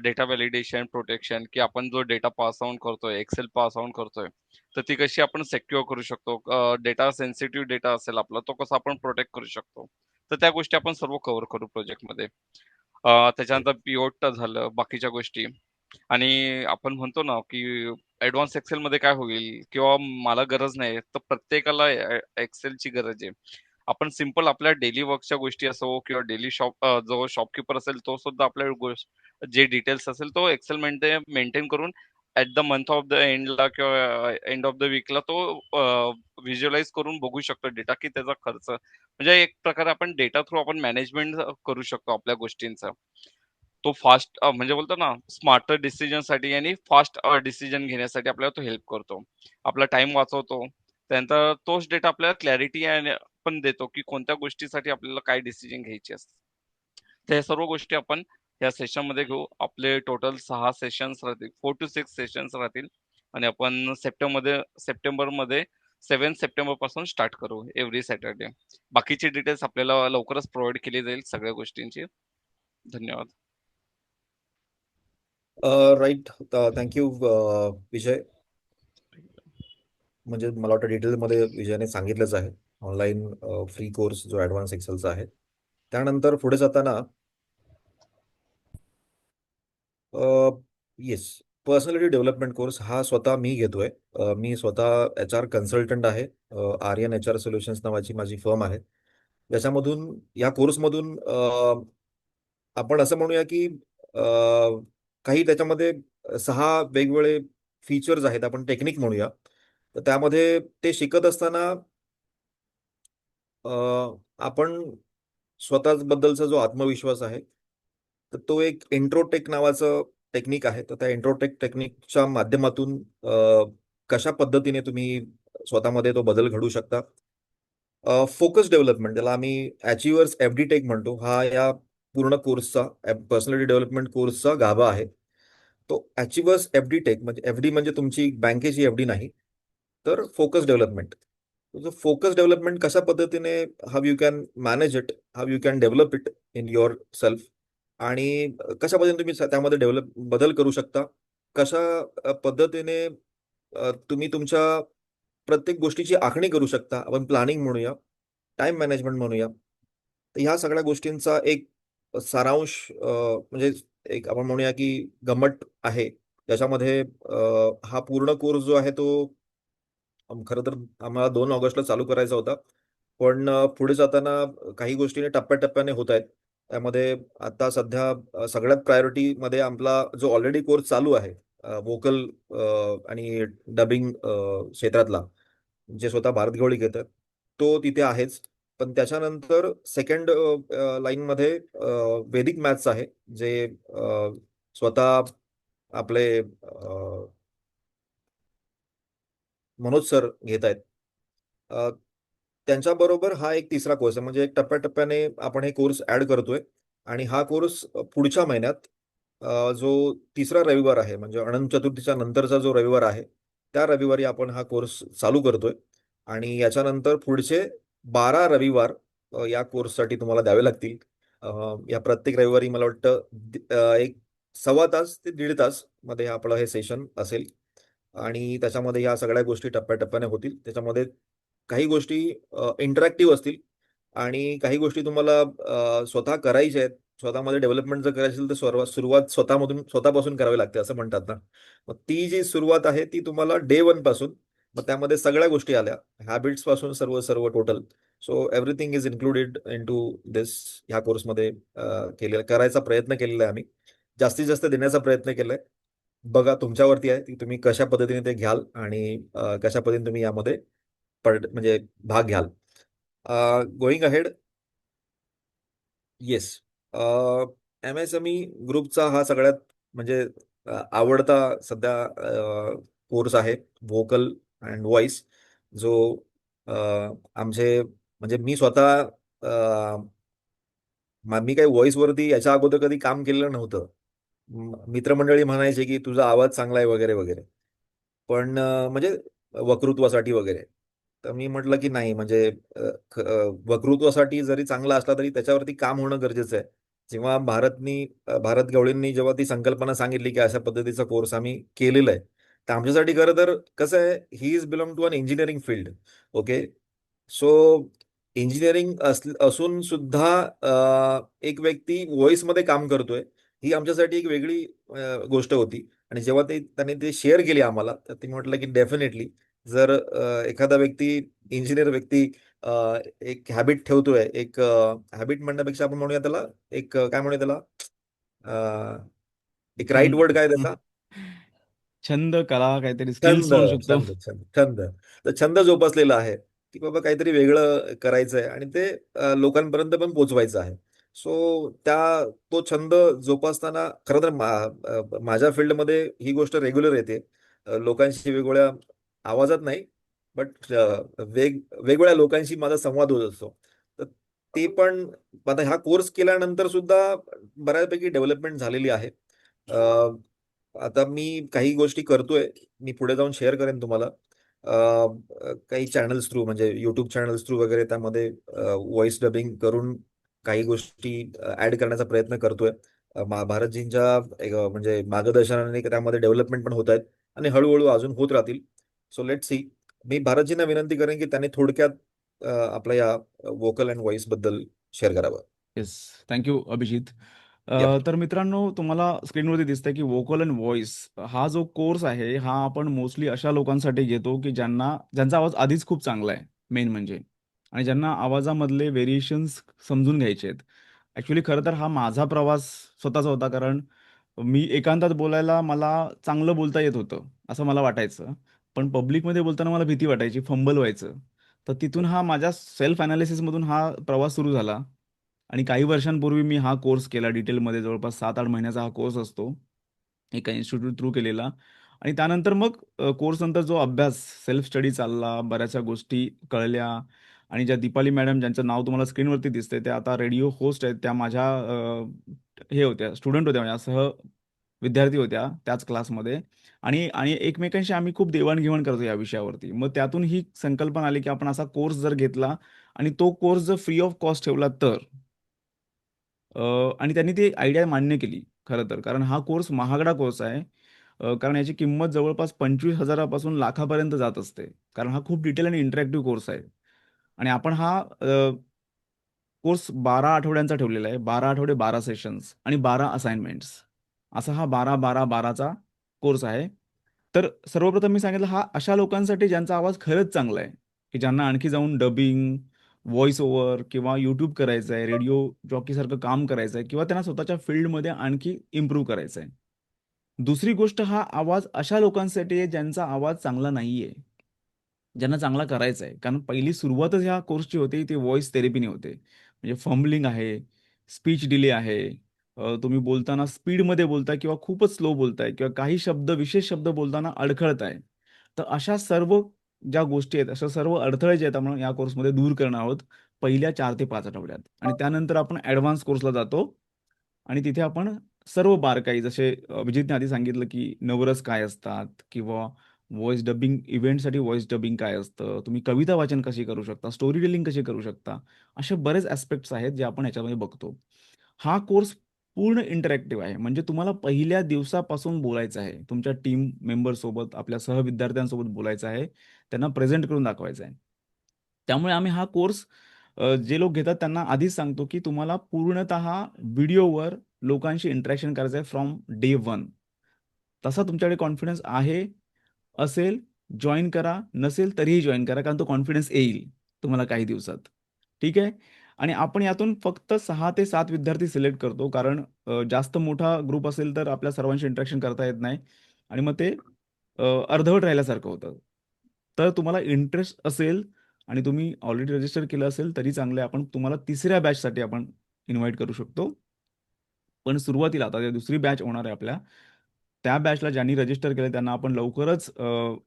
डेटा व्हॅलिडेशन, प्रोटेक्शन, की आपण जो डेटा पास ऑन करतोय, एक्सेल पास ऑन करतोय, तर ती कशी आपण सेक्युअर करू शकतो. डेटा सेन्सिटिव्ह डेटा असेल आपला, तो कसा आपण प्रोटेक्ट करू शकतो. तर त्या गोष्टी आपण सर्व कव्हर करू प्रोजेक्टमध्ये. त्याच्यानंतर पिओट झालं, बाकीच्या गोष्टी. आणि आपण म्हणतो ना की ऍडव्हान्स एक्सेल मध्ये काय होईल किंवा मला गरज नाही, तर प्रत्येकाला एक्सेलची गरज आहे. आपण सिंपल आपल्या डेली वर्कच्या गोष्टी असो किंवा डेली जो शॉपकीपर असेल तो सुद्धा आपल्या जे डिटेल्स असेल तो एक्सेल मध्ये मेंटेन करून at the month of the एंडला किंवा एंड ऑफ द वीकला तो व्हिज्युअलाइज करून बघू शकतो डेटा, की त्याचा खर्च म्हणजे एक प्रकारे आपण डेटा थ्रू आपण मॅनेजमेंट करू शकतो आपल्या गोष्टींचा. तो फास्ट म्हणजे बोलतो ना स्मार्टर डिसिजन साठी आणि फास्ट डिसिजन घेण्यासाठी आपल्याला तो हेल्प करतो. आपला टाइम वाचवतो. त्यानंतर तोच डेटा आपल्याला क्लॅरिटी पण देतो की कोणत्या गोष्टीसाठी आपल्याला काय डिसिजन घ्यायचे असते. त्या सर्व गोष्टी आपण या सेशन मध्ये घेऊ. आपले टोटल 6 सेशन्स राहतील, 4 to 6 सेशन्स राहतील. आणि आपण सप्टेंबर मध्ये 7 सप्टेंबर पासून स्टार्ट करू एव्हरी सॅटर्डे. बाकीची डिटेल्स आपल्याला लवकरच प्रोव्हाइड केली जाईल सगळ्या गोष्टींची. धन्यवाद. राईट. थँक्यू विजय. म्हणजे मला वाटतं डिटेलमध्ये विजयने सांगितलंच आहे. ऑनलाईन फ्री कोर्स जो ॲडव्हान्स एक्सेलचा आहे. त्यानंतर पुढे जाताना येस, पर्सनॅलिटी डेव्हलपमेंट कोर्स हा स्वतः मी घेतोय. मी स्वतः HR कन्सल्टंट आहे. आर्यन HR सोल्युशन्स नावाची माझी फर्म आहे. याच्यामधून या कोर्समधून आपण असं म्हणूया की अ, काही त्याच्यामध्ये 6 वेगवेगळे फीचर्स आहेत, आपण टेक्निक म्हणूया. तर त्यामध्ये ते शिकत असताना आपण स्वतःच बद्दलचा जो आत्मविश्वास आहे, तर तो एक इंट्रोटेक नावाचं टेक्निक आहे. तर त्या इंट्रोटेक टेक्निकच्या माध्यमातून कशा पद्धतीने तुम्ही स्वतःमध्ये तो बदल घडवू शकता. फोकस डेव्हलपमेंट, ज्याला आम्ही अचिव्हर्स FD टेक म्हणतो, हा या पूर्ण कोर्सचा, पर्सनॅलिटी डेव्हलपमेंट कोर्सचा गाभा आहे. तो अचिव्हर्स FD टेक म्हणजे FD म्हणजे तुमची बँकेची FD नाही, तर फोकस डेव्हलपमेंट. फोकस डेव्हलपमेंट कशा पद्धतीने, how you can manage it, how you can develop it in yourself, आणि कशा पद्धतीने तुम्ही त्यामध्ये बदल करू शकता. कशा पद्धतीने तुम्ही तुमच्या प्रत्येक गोष्टीची आखणी करू शकता, आपण प्लॅनिंग म्हणूया, टाइम मॅनेजमेंट म्हणूया. तर ह्या सगळ्या गोष्टींचा एक सारांश, म्हणजे एक आपण म्हणूया की गंमत आहे. त्याच्यामध्ये हा पूर्ण कोर्स जो आहे तो खरं तर आम्हाला 2 ऑगस्टला चालू करायचा होता. पण पुढे जाताना काही गोष्टी टप्प्याटप्प्याने होत आहेत. त्यामध्ये आता सध्या सगळ्यात प्रायोरिटीमध्ये आपला जो ऑलरेडी कोर्स चालू आहे, व्होकल आणि डबिंग क्षेत्रातला, जे स्वतः भारत गवळी घेतात, तो तिथे आहेच. पण त्याच्यानंतर सेकंड लाईनमध्ये वैदिक मॅथ्स आहे, जे स्वतः आपले मनोज सर घेत आहेत. अ, त्यांच्याबरोबर हा एक तिसरा कोर्स आहे. म्हणजे एक टप्प्याटप्प्याने आपण हे कोर्स ऍड करतोय. आणि हा कोर्स पुढच्या महिन्यात, जो तिसरा रविवार आहे, म्हणजे अनंत चतुर्थीच्या नंतरचा जो रविवार आहे, त्या रविवारी आपण हा कोर्स चालू करतोय. आणि याच्यानंतर पुढचे 12 रविवार या कोर्ससाठी तुम्हाला द्यावे लागतील. या प्रत्येक रविवारी मला वाटतं एक 1.25 ते 1.5 तास मध्ये आपलं हे सेशन असेल. आणि त्याच्यामध्ये ह्या सगळ्या गोष्टी टप्प्याटप्प्याने होतील. त्याच्यामध्ये काही गोष्टी इंटरॅक्टिव्ह असतील आणि काही गोष्टी तुम्हाला स्वतः करायच्या आहेत. स्वतःमध्ये डेव्हलपमेंट जर करायची असेल तर सुरुवात स्वतःपासून करावी लागते असं म्हणतात ना. मग ती जी सुरुवात आहे ती तुम्हाला डे वन पासून, मग त्यामध्ये सगळ्या गोष्टी आल्या, हॅबिट्स पासून सर्व सर्व total. So everything is included into this. ह्या कोर्समध्ये केलेला करायचा प्रयत्न केलेला आहे आम्ही, जास्तीत जास्त देण्याचा प्रयत्न केलाय. बघा तुमच्यावरती आहे की तुम्ही कशा पद्धतीने ते घ्याल आणि कशा पद्धतीने तुम्ही यामध्ये म्हणजे भाग घ्याल. Going ahead, yes. MSME ग्रुपचा हा सगळ्यात म्हणजे आवडता सध्या कोर्स आहे, व्होकल अँड व्हॉइस. जो अ, आमचे म्हणजे मी स्वतः मी काही व्हॉइसवरती याच्या अगोदर कधी काम केलेलं नव्हतं. मित्रमंडळी म्हणायचे की तुझा आवाज चांगला आहे वगैरे वगैरे, पण म्हणजे वक्तृत्वासाठी वगैरे. तर मी म्हटलं की नाही म्हणजे वक्तृत्वासाठी जरी चांगला असला तरी त्याच्यावरती काम होणं गरजेचं आहे. जेव्हा भारत गवळींनी जेव्हा ती संकल्पना सांगितली की अशा पद्धतीचा कोर्स आम्ही केलेला आहे, तर आमच्यासाठी खरं तर कसं आहे, he is belong to an engineering field. Okay. So engineering असून सुद्धा एक व्यक्ती व्हॉइसमध्ये काम करतोय, ही आमच्यासाठी एक वेगळी गोष्ट होती. आणि जेव्हा त्यांनी ते शेअर केली आम्हाला, तर ते म्हटलं की डेफिनेटली जर एखादा व्यक्ती, इंजिनियर व्यक्ती अ, एक हॅबिट ठेवतोय, एक हॅबिट म्हणण्यापेक्षा आपण म्हणूया त्याला एक काय म्हणूया त्याला, अ, एक राईट छंद. वर्ड काय त्याचा? छंद, कला, काहीतरी स्किल्स छंद, म्हणू शकतो. छंद, छंद, छंद. तर छंद जोपासलेला आहे की बाबा काहीतरी वेगळं करायचं आहे आणि ते लोकांपर्यंत पण पोहोचवायचं आहे. सो तो छंद जोपासताना खरं तर माझ्या फील्डमध्ये ही गोष्ट रेग्युलर येते. लोकांशी वेगवेगळ्या आवाजात नाही, बट वेगवेगळ्या लोकांशी माझा संवाद होत असतो. तर ते पण आता हा कोर्स केल्यानंतर सुद्धा बऱ्यापैकी डेव्हलपमेंट झालेली आहे. आता मी काही गोष्टी करतोय, मी पुढे जाऊन शेअर करेन तुम्हाला. काही चॅनल्स थ्रू म्हणजे युट्यूब चॅनल्स थ्रू वगैरे त्यामध्ये व्हॉइस डबिंग करून काही गोष्टी ऍड करण्याचा प्रयत्न करतोय. भारतजींच्या म्हणजे मार्गदर्शनाने त्यामध्ये डेव्हलपमेंट पण होत आहेत आणि हळूहळू अजून होत राहतील. So let see. मी भारतजींना विनंती करेन की त्यांनी थोडक्यात आपल्या या व्होकल अँड व्हॉइस बद्दल शेअर करावं. येस. थँक्यू अभिजित. यप. तर मित्रांनो, तुम्हाला स्क्रीनवरती दिसतंय की व्होकल अँड व्हॉइस हा जो कोर्स आहे, हा आपण मोस्टली अशा लोकांसाठी घेतो की ज्यांचा आवाज आधीच खूप चांगला आहे, मेन म्हणजे, आणि ज्यांना आवाजामधले व्हेरिएशन्स समजून घ्यायचे आहेत. ॲक्च्युअली खरं तर हा माझा प्रवास स्वतःचा होता, कारण मी एकांतात बोलायला मला चांगलं बोलता येत होतं, असं मला वाटायचं. पण पब्लिकमध्ये बोलताना मला भीती वाटायची, फंबल व्हायचं. तर तिथून हा माझ्या सेल्फ अॅनालिसिसमधून हा प्रवास सुरू झाला. आणि काही वर्षांपूर्वी मी हा कोर्स केला डिटेलमध्ये. जवळपास 7-8 महिन्याचा हा कोर्स असतो. एका इन्स्टिट्यूट थ्रू केलेला. आणि त्यानंतर मग कोर्स नंतर जो अभ्यास, सेल्फ स्टडी चालला, बऱ्याचशा गोष्टी कळल्या. आणि ज्या दीपाली मॅडम, ज्यांचं नाव तुम्हाला स्क्रीनवरती दिसतंय, त्या आता रेडिओ होस्ट आहेत. त्या माझ्या हे होत्या, स्टुडंट होत्या, माझ्या विद्यार्थी होत्या त्याच क्लासमध्ये. आणि आणि एकमेकांशी आम्ही खूप देवाणघेवाण करतो या विषयावरती. मग त्यातून ही संकल्पना आली, की आपण असा कोर्स जर घेतला आणि तो कोर्स जर फ्री ऑफ कॉस्ट ठेवला तर. अ, आणि त्यांनी ती आयडिया मान्य केली खरं तर. कारण हा कोर्स महागडा कोर्स आहे. कारण याची किंमत जवळपास 25,000 पासून लाखापर्यंत जात असते. कारण हा खूप डिटेल आणि इंटरॅक्टिव्ह कोर्स आहे. आणि आपण हा कोर्स 12 आठवड्यांचा ठेवलेला आहे. 12 आठवडे, 12 सेशन्स आणि 12 असाइनमेंट्स. असा हा 12-12-12चा कोर्स आहे. तर सर्वप्रथम मी सांगितलं, हा अशा लोकांसाठी ज्यांचा आवाज खरंच चांगला आहे, की ज्यांना आणखी जाऊन डबिंग, व्हॉईस ओव्हर किंवा यूट्यूब करायचं आहे, रेडिओ जॉकीसारखं काम करायचं आहे किंवा त्यांना स्वतःच्या फील्डमध्ये आणखी इम्प्रूव्ह करायचं आहे. दुसरी गोष्ट, हा आवाज अशा लोकांसाठी आहे ज्यांचा आवाज चांगला नाहीये. ज्यांना चांगला करायचा आहे. कारण पहिली सुरुवातच ह्या कोर्सची होती ती व्हॉईस थेरपीने होते. म्हणजे फंबलिंग आहे, स्पीच डिले आहे, तुम्ही बोलताना स्पीडमध्ये बोलताय किंवा खूपच स्लो बोलताय किंवा काही शब्द, विशेष शब्द बोलताना अडखळताय. तर अशा सर्व ज्या गोष्टी आहेत, अशा सर्व अडथळे जे आहेत, आपण या कोर्समध्ये दूर करणार आहोत पहिल्या 4 ते 5 आठवड्यात. आणि त्यानंतर आपण ॲडव्हान्स कोर्सला जातो आणि तिथे आपण सर्व बारकाई, जसे अभिजितने आधी सांगितलं, की नवरस काय असतात किंवा व्हॉईस डबिंग इव्हेंटसाठी व्हॉईस डबिंग काय असतं, तुम्ही कविता वाचन कशी करू शकता, स्टोरी टेलिंग कशी करू शकता, असे बरेच ॲस्पेक्ट्स आहेत जे आपण ह्याच्यामध्ये बघतो. हा कोर्स पूर्ण इंटरॅक्टिव्ह आहे. म्हणजे तुम्हाला पहिल्या दिवसापासून बोलायचं आहे. तुमच्या टीम मेंबरसोबत, आपल्या सहविद्यार्थ्यांसोबत बोलायचं आहे. त्यांना प्रेझेंट करून दाखवायचं आहे. त्यामुळे आम्ही हा कोर्स जे लोक घेतात त्यांना आधीच सांगतो की तुम्हाला पूर्णतः व्हिडिओवर लोकांशी इंटरॅक्शन करायचं आहे फ्रॉम डे वन. तसा तुमच्याकडे कॉन्फिडन्स आहे, असेल, जॉइन करा, नसेल तरीही जॉइन करा, कारण तो कॉन्फिडन्स येईल तुम्हाला काही दिवसात. ठीक आहे. आणि आपण यातून फक्त 6 ते 7 विद्यार्थी सिलेक्ट करतो, कारण जास्त मोठा ग्रुप असेल तर आपल्या सर्वांशी इंटरॅक्शन करता येत नाही आणि मग ते अर्धवट राहिल्यासारखं होतं. तर तुम्हाला इंटरेस्ट असेल आणि तुम्ही ऑलरेडी रजिस्टर केलं असेल तरी चांगलं आहे. आपण तुम्हाला तिसऱ्या बॅचसाठी आपण इन्व्हाइट करू शकतो. पण सुरुवातीला आता दुसरी बॅच होणार आहे आपल्या, त्या बॅचला ज्यांनी रजिस्टर केलं त्यांना आपण लवकरच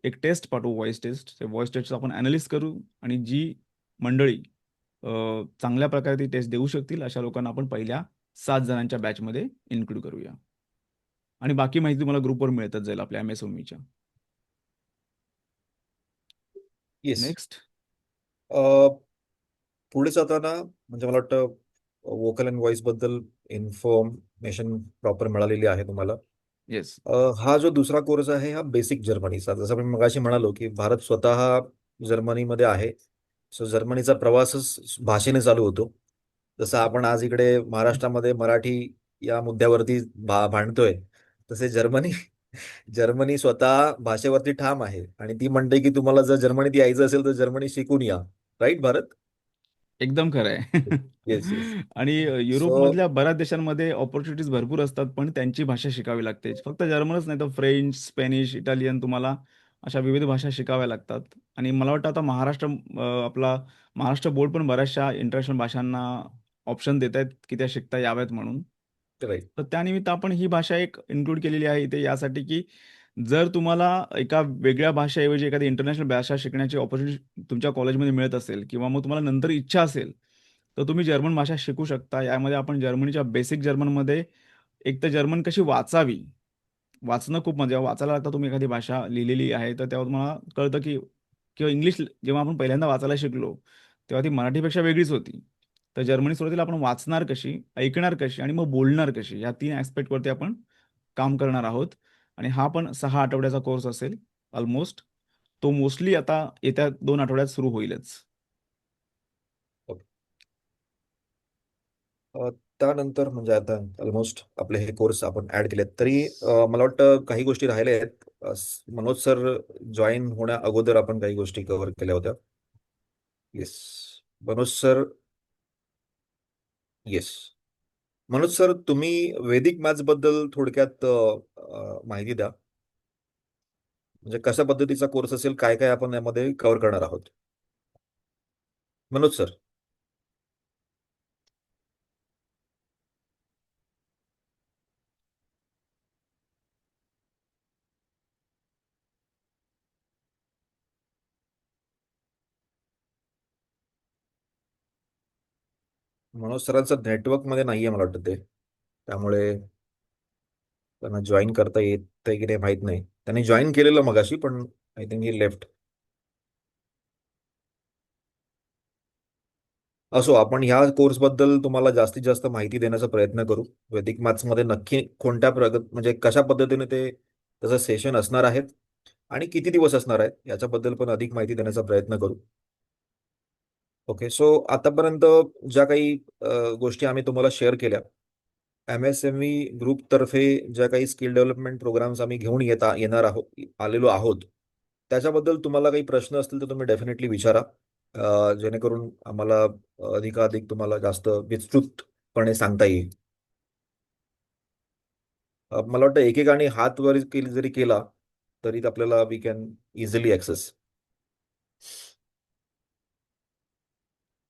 एक टेस्ट पाठवू, व्हॉइस टेस्ट. त्या व्हॉइस टेस्टचं आपण ॲनालिसिस करू आणि जी मंडळी अ, चांगल्या प्रकारे ती टेस्ट देऊ शकतील अशा लोकांना आपण पहिल्या 7 जणांच्या बॅचमध्ये इन्क्लूड करूया. आणि बाकी माहिती तुम्हाला ग्रुपवर मिळतच जाईल आपल्या MSMEच्या. येस. नेक्स्ट. पुढे जाताना म्हणजे मला वाटतं वोकल अँड व्हॉइस बद्दल इन्फॉर्मेशन प्रॉपर मिळालेली आहे तुम्हाला. येस. हा जो दुसरा कोर्स आहे हा बेसिक जर्मनीचा, जसं मी मगाशी म्हणालो की भारत स्वतः जर्मनीमध्ये आहे. सो जर्मनीचा प्रवासच भाषेने चालू होतो. जसं आपण आज इकडे महाराष्ट्रामध्ये मराठी या मुद्द्यावरती भांडतोय, तसे जर्मनी जर्मनी स्वतः भाषेवरती ठाम आहे आणि ती म्हणते की तुम्हाला जर जर्मनीत यायचं असेल तर जर्मनी शिकून या. राईट भारत? एकदम खरं आहे. Yes, yes. आणि सो युरोपमधल्या बऱ्याच देशांमध्ये अपॉर्च्युनिटीज भरपूर असतात, पण त्यांची भाषा शिकावी लागते. फक्त जर्मनच नाही तर फ्रेंच, स्पॅनिश, इटालियन तुम्हाला अशा विविध भाषा शिकाव्या लागतात. आणि मला वाटतं आता आपला महाराष्ट्र बोर्ड पण बऱ्याचशा इंटरनॅशनल भाषांना ऑप्शन देत आहेत की त्या शिकता याव्यात म्हणून. राईट. तर त्यानिमित्त आपण ही भाषा एक इन्क्लूड केलेली आहे इथे यासाठी की जर तुम्हाला एका वेगळ्या भाषेऐवजी एखादी इंटरनॅशनल भाषा शिकण्याची अपॉर्च्युनिटी तुमच्या कॉलेजमध्ये मिळत असेल किंवा मग तुम्हाला नंतर इच्छा असेल, तर तुम्ही जर्मन भाषा शिकू शकता. यामध्ये आपण जर्मनीच्या बेसिक जर्मनमध्ये एक तर जर्मन कशी वाचावी, वाचणं खूप म्हणजे वाचायला लागतं. तुम्ही एखादी भाषा लिहिलेली आहे, तर तेव्हा तुम्हाला कळतं की किंवा इंग्लिश जेव्हा आपण पहिल्यांदा वाचायला शिकलो, तेव्हा ती मराठीपेक्षा वेगळीच होती. तर जर्मनी सुरुवातीला आपण वाचणार कशी, ऐकणार कशी आणि मग बोलणार कशी, या 3 ॲस्पेक्टवरती आपण काम करणार आहोत. आणि हा पण 6 आठवड्याचा कोर्स असेल ऑलमोस्ट. तो मोस्टली आता येत्या 2 आठवड्यात सुरू होईलच. त्यानंतर म्हणजे आता ऑलमोस्ट आपले हे कोर्स आपण ऍड केलेत तरी मला वाटतं काही गोष्टी राहिल्या आहेत. मनोज सर जॉईन होण्या अगोदर आपण काही गोष्टी कव्हर केल्या होत्या. Yes. Manoj sir. Yes. Manoj sir, तुम्ही वैदिक मॅथ्स बद्दल थोडक्यात माहिती द्या. म्हणजे कशा पद्धतीचा कोर्स असेल, काय काय आपण यामध्ये कव्हर करणार आहोत. मनोज सर. मनोज सरांचं नेटवर्कमध्ये नाहीये मला वाटतं ते, त्यामुळे त्यांना जॉईन करता येतंय की नाही माहित नाही. त्यांनी जॉईन केलेलं मगाशी, पण आय थिंक ही लेफ्ट. असो, आपण ह्या कोर्सबद्दल तुम्हाला जास्तीत जास्त माहिती देण्याचा प्रयत्न करू. वैदिक मॅथ्समध्ये नक्की कोणत्या म्हणजे कशा पद्धतीने ते त्याचं सेशन असणार आहेत आणि किती दिवस असणार आहेत याच्याबद्दल पण अधिक माहिती देण्याचा प्रयत्न करू. ओके. सो आतापर्यंत ज्या काही गोष्टी आम्ही तुम्हाला शेअर केल्या, MSME ग्रुपतर्फे ज्या काही स्किल डेव्हलपमेंट प्रोग्राम्स आम्ही घेऊन येणार आहोत आलेलो आहोत, त्याच्याबद्दल तुम्हाला काही प्रश्न असतील तर तुम्ही डेफिनेटली विचारा. जेणेकरून आम्हाला अधिकाधिक तुम्हाला जास्त विस्तृतपणे सांगता येईल. मला वाटतं एकेकाने हात वर जरी केला तरी आपल्याला वी कॅन इझिली ऍक्सेस.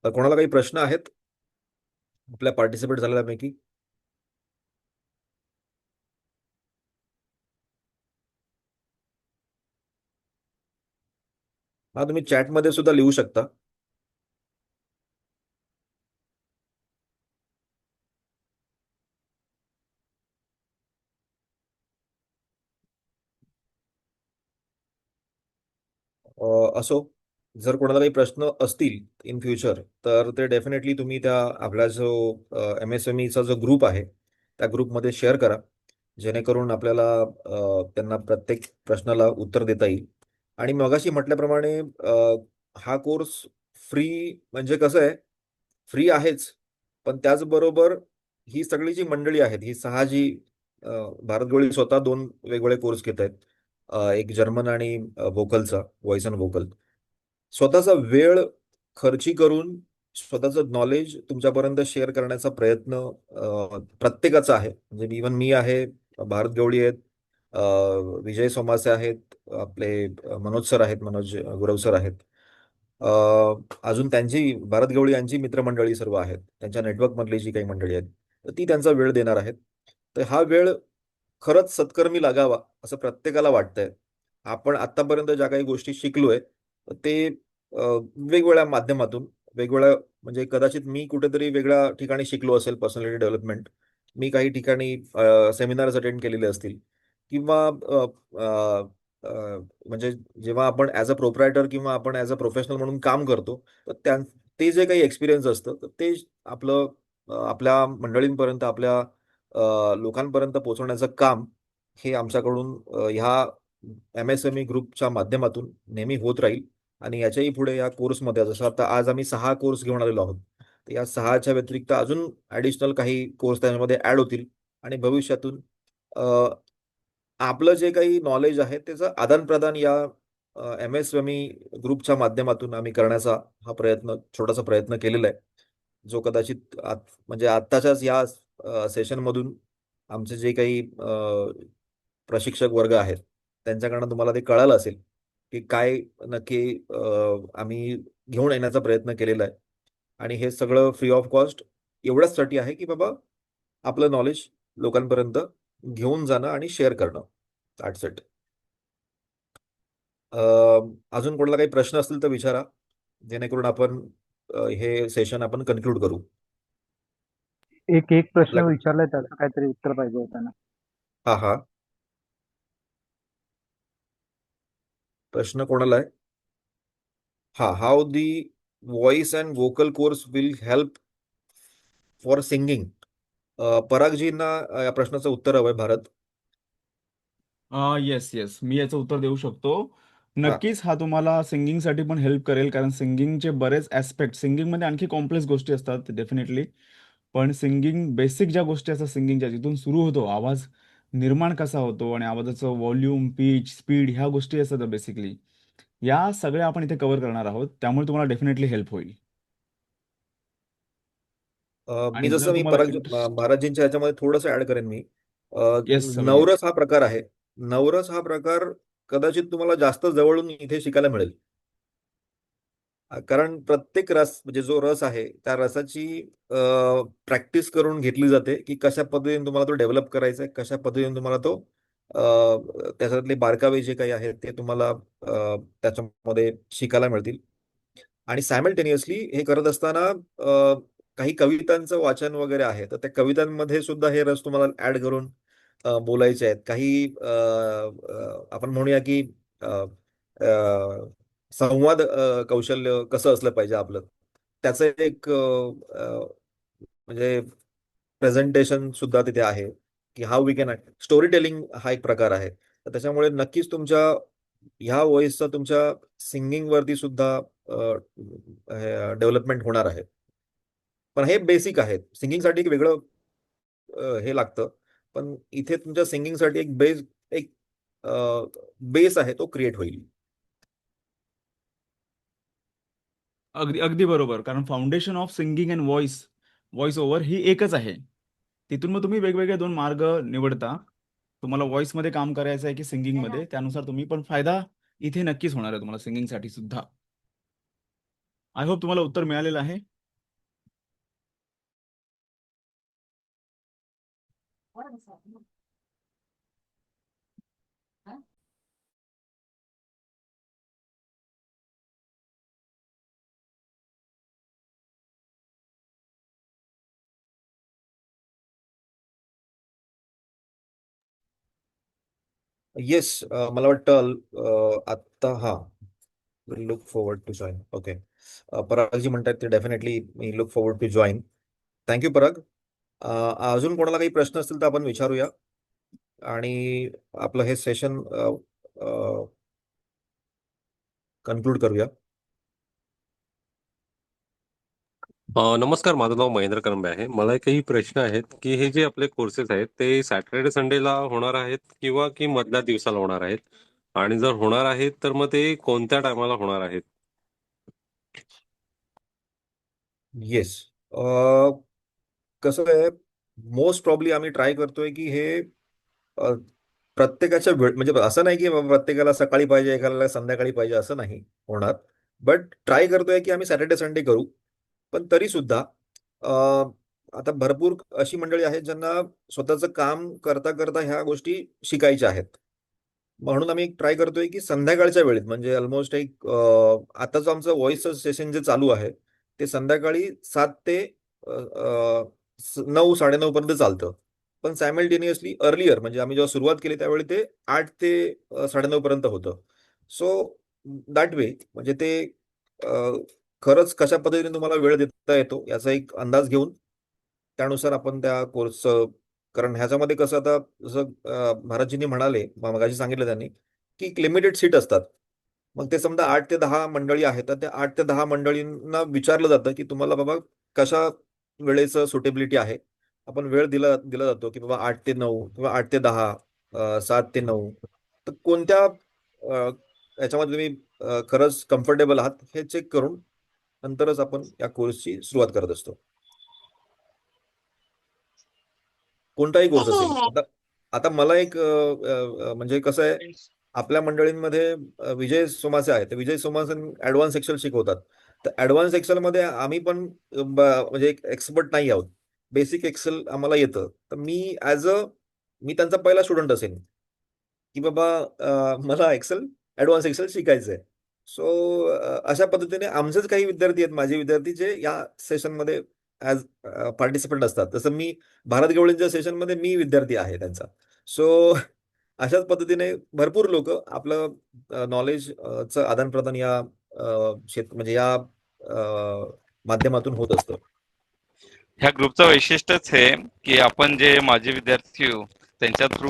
तर कोणाला काही प्रश्न आहेत आपल्या पार्टिसिपेट झालेल्यापैकी? हा, तुम्ही चॅटमध्ये सुद्धा लिहू शकता. असो, जर कोणाला काही प्रश्न असतील इन फ्युचर तर ते डेफिनेटली तुम्ही त्या आपला जो MSMEचा जो ग्रुप आहे त्या ग्रुपमध्ये शेअर करा, जेणेकरून आपल्याला त्यांना प्रत्येक प्रश्नाला उत्तर देता येईल. आणि मगाशी म्हटल्याप्रमाणे हा कोर्स फ्री म्हणजे कसं आहे, फ्री आहेच, पण त्याचबरोबर ही सगळी जी मंडळी आहेत, ही सहा जी भारत गवळी स्वतः दोन वेगवेगळे कोर्स घेत आहेत. एक जर्मन आणि व्होकलचा, व्हॉइस अँड व्होकल. स्वतःचा वेळ खर्ची करून स्वतःचं नॉलेज तुमच्यापर्यंत शेअर करण्याचा प्रयत्न प्रत्येकाचा आहे. म्हणजे इव्हन मी आहे, भारत गवळी आहेत, अ, विजय सोमासे आहेत, आपले मनोज सर आहेत, मनोज गुरव सर आहेत. अ, अजून त्यांची भारत गवळी यांची मित्रमंडळी सर्व आहेत, त्यांच्या नेटवर्कमधली जी काही मंडळी आहेत, तर ती त्यांचा वेळ देणार आहेत. तर हा वेळ खरंच सत्कर्मी लागावा असं प्रत्येकाला वाटतंय. आपण आतापर्यंत ज्या काही गोष्टी शिकलोय ते वेगवेगळ्या माध्यमातून, वेगवेगळ्या, म्हणजे कदाचित मी कुठेतरी वेगळ्या ठिकाणी शिकलो असेल पर्सनॅलिटी डेव्हलपमेंट. मी काही ठिकाणी सेमिनार्स अटेंड केलेले असतील, किंवा म्हणजे जेव्हा आपण ॲज अ प्रोप्रायटर किंवा आपण ॲज अ प्रोफेशनल म्हणून काम करतो, तर ते जे काही एक्सपिरियन्स असतं, तर ते आपलं आपल्या मंडळींपर्यंत, आपल्या लोकांपर्यंत पोहोचवण्याचं काम हे आमच्याकडून ह्या MSME ग्रुपच्या माध्यमातून नेहमी होत राहील. आणि याच्याही पुढे या कोर्समध्ये, जसं आता आज आम्ही 6 कोर्स घेऊन आलेलो आहोत, तर या 6च्या व्यतिरिक्त अजून ॲडिशनल काही कोर्स त्याच्यामध्ये ॲड होतील. आणि भविष्यातून अ, आपलं जे काही नॉलेज आहे त्याचं आदान-प्रदान या MSME ग्रुपच्या माध्यमातून आम्ही करण्याचा हा छोटासा प्रयत्न केलेला आहे. जो कदाचित म्हणजे आत्ताच्याच या सेशनमधून आमचे जे काही प्रशिक्षक वर्ग आहेत, त्यांच्याकडनं तुम्हाला ते कळालं असेल की काय नक्की आम्ही घेऊन येण्याचा प्रयत्न केलेला आहे. आणि हे सगळं फ्री ऑफ कॉस्ट एवढ्याचसाठी आहे की बाबा आपलं नॉलेज लोकांपर्यंत घेऊन जाणं आणि शेअर करणं. That's it. अजून कोणाला काही प्रश्न असतील तर विचारा, जेणेकरून आपण हे सेशन आपण कन्क्लूड करू. एक एक प्रश्न आपल्याकडे विचारलाय त्याचं काहीतरी उत्तर पाहिजे होतं ना. हा हा प्रश्न कोणाला आहे? हा, how the voice and vocal course will help for singing. परागजींना या प्रश्नाचं उत्तर हवंय, भारत. येस येस, मी याचं उत्तर देऊ शकतो. हा. नक्कीच हा तुम्हाला सिंगिंगसाठी पण हेल्प करेल, कारण सिंगिंगचे बरेच ॲस्पेक्ट, सिंगिंगमध्ये आणखी कॉम्प्लेक्स गोष्टी असतात डेफिनेटली. पण सिंगिंग बेसिक ज्या गोष्टी असतात सिंगिंगच्या, जिथून सुरू होतो आवाज निर्माण कसा होतो आणि आवाजाचं व्हॉल्यूम, पिच, स्पीड, ह्या गोष्टी असतात बेसिकली. या सगळ्या आपण इथे कव्हर करणार आहोत, त्यामुळे तुम्हाला डेफिनेटली हेल्प होईल. मी आणि जसं जर मी तुम्हाला इंटरेस्ट. महाराजींच्या ह्याच्यामध्ये थोडंसं ऍड करेन मी. येस समीर. नवरस हा प्रकार आहे. नवरस हा प्रकार कदाचित तुम्हाला जास्त जवळून इथे शिकायला मिळेल. कारण प्रत्येक रस, म्हणजे जो रस आहे त्या रसाची प्रॅक्टिस करून घेतली जाते, की कशा पद्धतीने तुम्हाला तो डेव्हलप करायचा आहे, कशा पद्धतीने तुम्हाला तो त्याच्यातले बारकावे जे काही आहेत ते तुम्हाला त्याच्यामध्ये शिकायला मिळतील. आणि सायमल्टेनियसली हे करत असताना काही कवितांचं वाचन वगैरे आहे, तर त्या कवितांमध्ये सुद्धा हे रस तुम्हाला ऍड करून बोलायचे आहेत. काही आपण म्हणूया की अ, अ, संवाद कौशल्य कसं असलं पाहिजे आपलं, त्याचं एक म्हणजे प्रेझेंटेशन सुद्धा तिथे आहे, की how we can story telling हा एक प्रकार आहे. तर त्याच्यामुळे नक्कीच तुमच्या ह्या व्हॉइसचा तुमच्या सिंगिंग वरती सुद्धा डेव्हलपमेंट होणार आहे. पण हे बेसिक आहे. सिंगिंगसाठी एक वेगळं हे लागतं. पण इथे तुमच्या सिंगिंगसाठी एक बेस आहे, तो क्रिएट होईल. अगदी अगदी बरोबर, कारण foundation of singing and voice, voice over ही एकच आहे. तिथून मग तुम्ही वेगवेगळे दोन मार्ग निवडता. तुम्हाला व्हॉइसमध्ये काम करायचं आहे की सिंगिंगमध्ये, त्यानुसार तुम्ही पण फायदा इथे नक्कीच होणार आहे तुम्हाला सिंगिंगसाठी सुद्धा. आय होप तुम्हाला उत्तर मिळालेलं आहे. येस, मला वाटतं आत्ता हा look forward to join. Okay. परागजी म्हणतात ते डेफिनेटली मी look forward to join. Thank you Parag. अजून कोणाला काही प्रश्न असतील तर आपण विचारूया आणि आपलं हे सेशन कन्क्लूड करूया. नमस्कार, माझं नाव महेंद्र करंबे आहे. मला काही प्रश्न आहेत की हे जे आपले कोर्सेस आहेत ते सॅटर्डे संडेला होणार आहेत किंवा की मधल्या दिवसाला होणार आहेत, आणि जर होणार आहेत तर मग ते कोणत्या टायमाला होणार आहेत? येस. कसं आहे, मोस्ट प्रॉब्ली आम्ही ट्राय करतोय की हे अ, प्रत्येकाच्या वेळ म्हणजे असं नाही की बाबा प्रत्येकाला सकाळी पाहिजे एखाद्याला संध्याकाळी पाहिजे असं नाही होणार. बट ट्राय करतोय की आम्ही सॅटर्डे संडे करू. पण तरी सुद्धा अ, आता भरपूर अशी मंडळी आहेत ज्यांना स्वतःचं काम करता करता ह्या गोष्टी शिकायच्या आहेत. म्हणून आम्ही ट्राय करतोय की संध्याकाळच्या वेळेत म्हणजे ऑलमोस्ट एक आताचं आमचं व्हॉइस सेशन जे चालू आहे ते संध्याकाळी 7 ते 9 साडेनऊ पर्यंत चालतं. पण सायमल्टेनियसली अर्लियर म्हणजे आम्ही जेव्हा सुरुवात केली त्यावेळी ते 8 ते 9:30 पर्यंत होतं. सो दॅट वे म्हणजे ते अ, खरंच कशा पद्धतीने तुम्हाला वेळ देता येतो याचा एक अंदाज घेऊन त्यानुसार आपण त्या कोर्सचं, कारण ह्याच्यामध्ये कसं आता जसं महाराजजींनी म्हणाले मगाशी सांगितलं त्यांनी की लिमिटेड सीट असतात. मग ते समजा 8 ते 10 मंडळी आहेत तर त्या 8 ते 10 मंडळींना विचारलं जातं की तुम्हाला बाबा कशा वेळेचं सुटेबिलिटी आहे. आपण वेळ दिला दिला जातो की बाबा 8 ते 9 किंवा 8 ते 10, 7 ते 9, तर कोणत्या याच्यामध्ये तुम्ही खरंच कम्फर्टेबल आहात हे चेक करून नंतरच आपण या कोर्सची सुरुवात करत असतो. कोणताही कोर्स असेल. आता आता मला एक म्हणजे कसं आहे, आपल्या मंडळींमध्ये विजय सोमासे आहेत. तर विजय सोमासे ऍडव्हान्स एक्सेल शिकवतात. तर ऍडव्हान्स एक्सेलमध्ये आम्ही पण म्हणजे एक एक्सपर्ट नाही आहोत. बेसिक एक्सेल आम्हाला येतं. तर मी त्यांचा पहिला स्टुडंट असेल की बाबा मला ऍडव्हान्स एक्सेल शिकायचं आहे. सो अशा पद्धतीने आमचेच काही विद्यार्थी आहेत, माझे विद्यार्थी जे या सेशनमध्ये ॲज पार्टिसिपंट असतात. तसं मी भारत गवळींच्या सेशनमध्ये मी विद्यार्थी आहे त्यांचा. सो अशाच पद्धतीने भरपूर लोक आपलं नॉलेजचं आदान-प्रदान या म्हणजे या माध्यमातून होत असतं. ह्या ग्रुपचं वैशिष्ट्यच हे की आपण जे माझे विद्यार्थी हो त्यांच्या थ्रू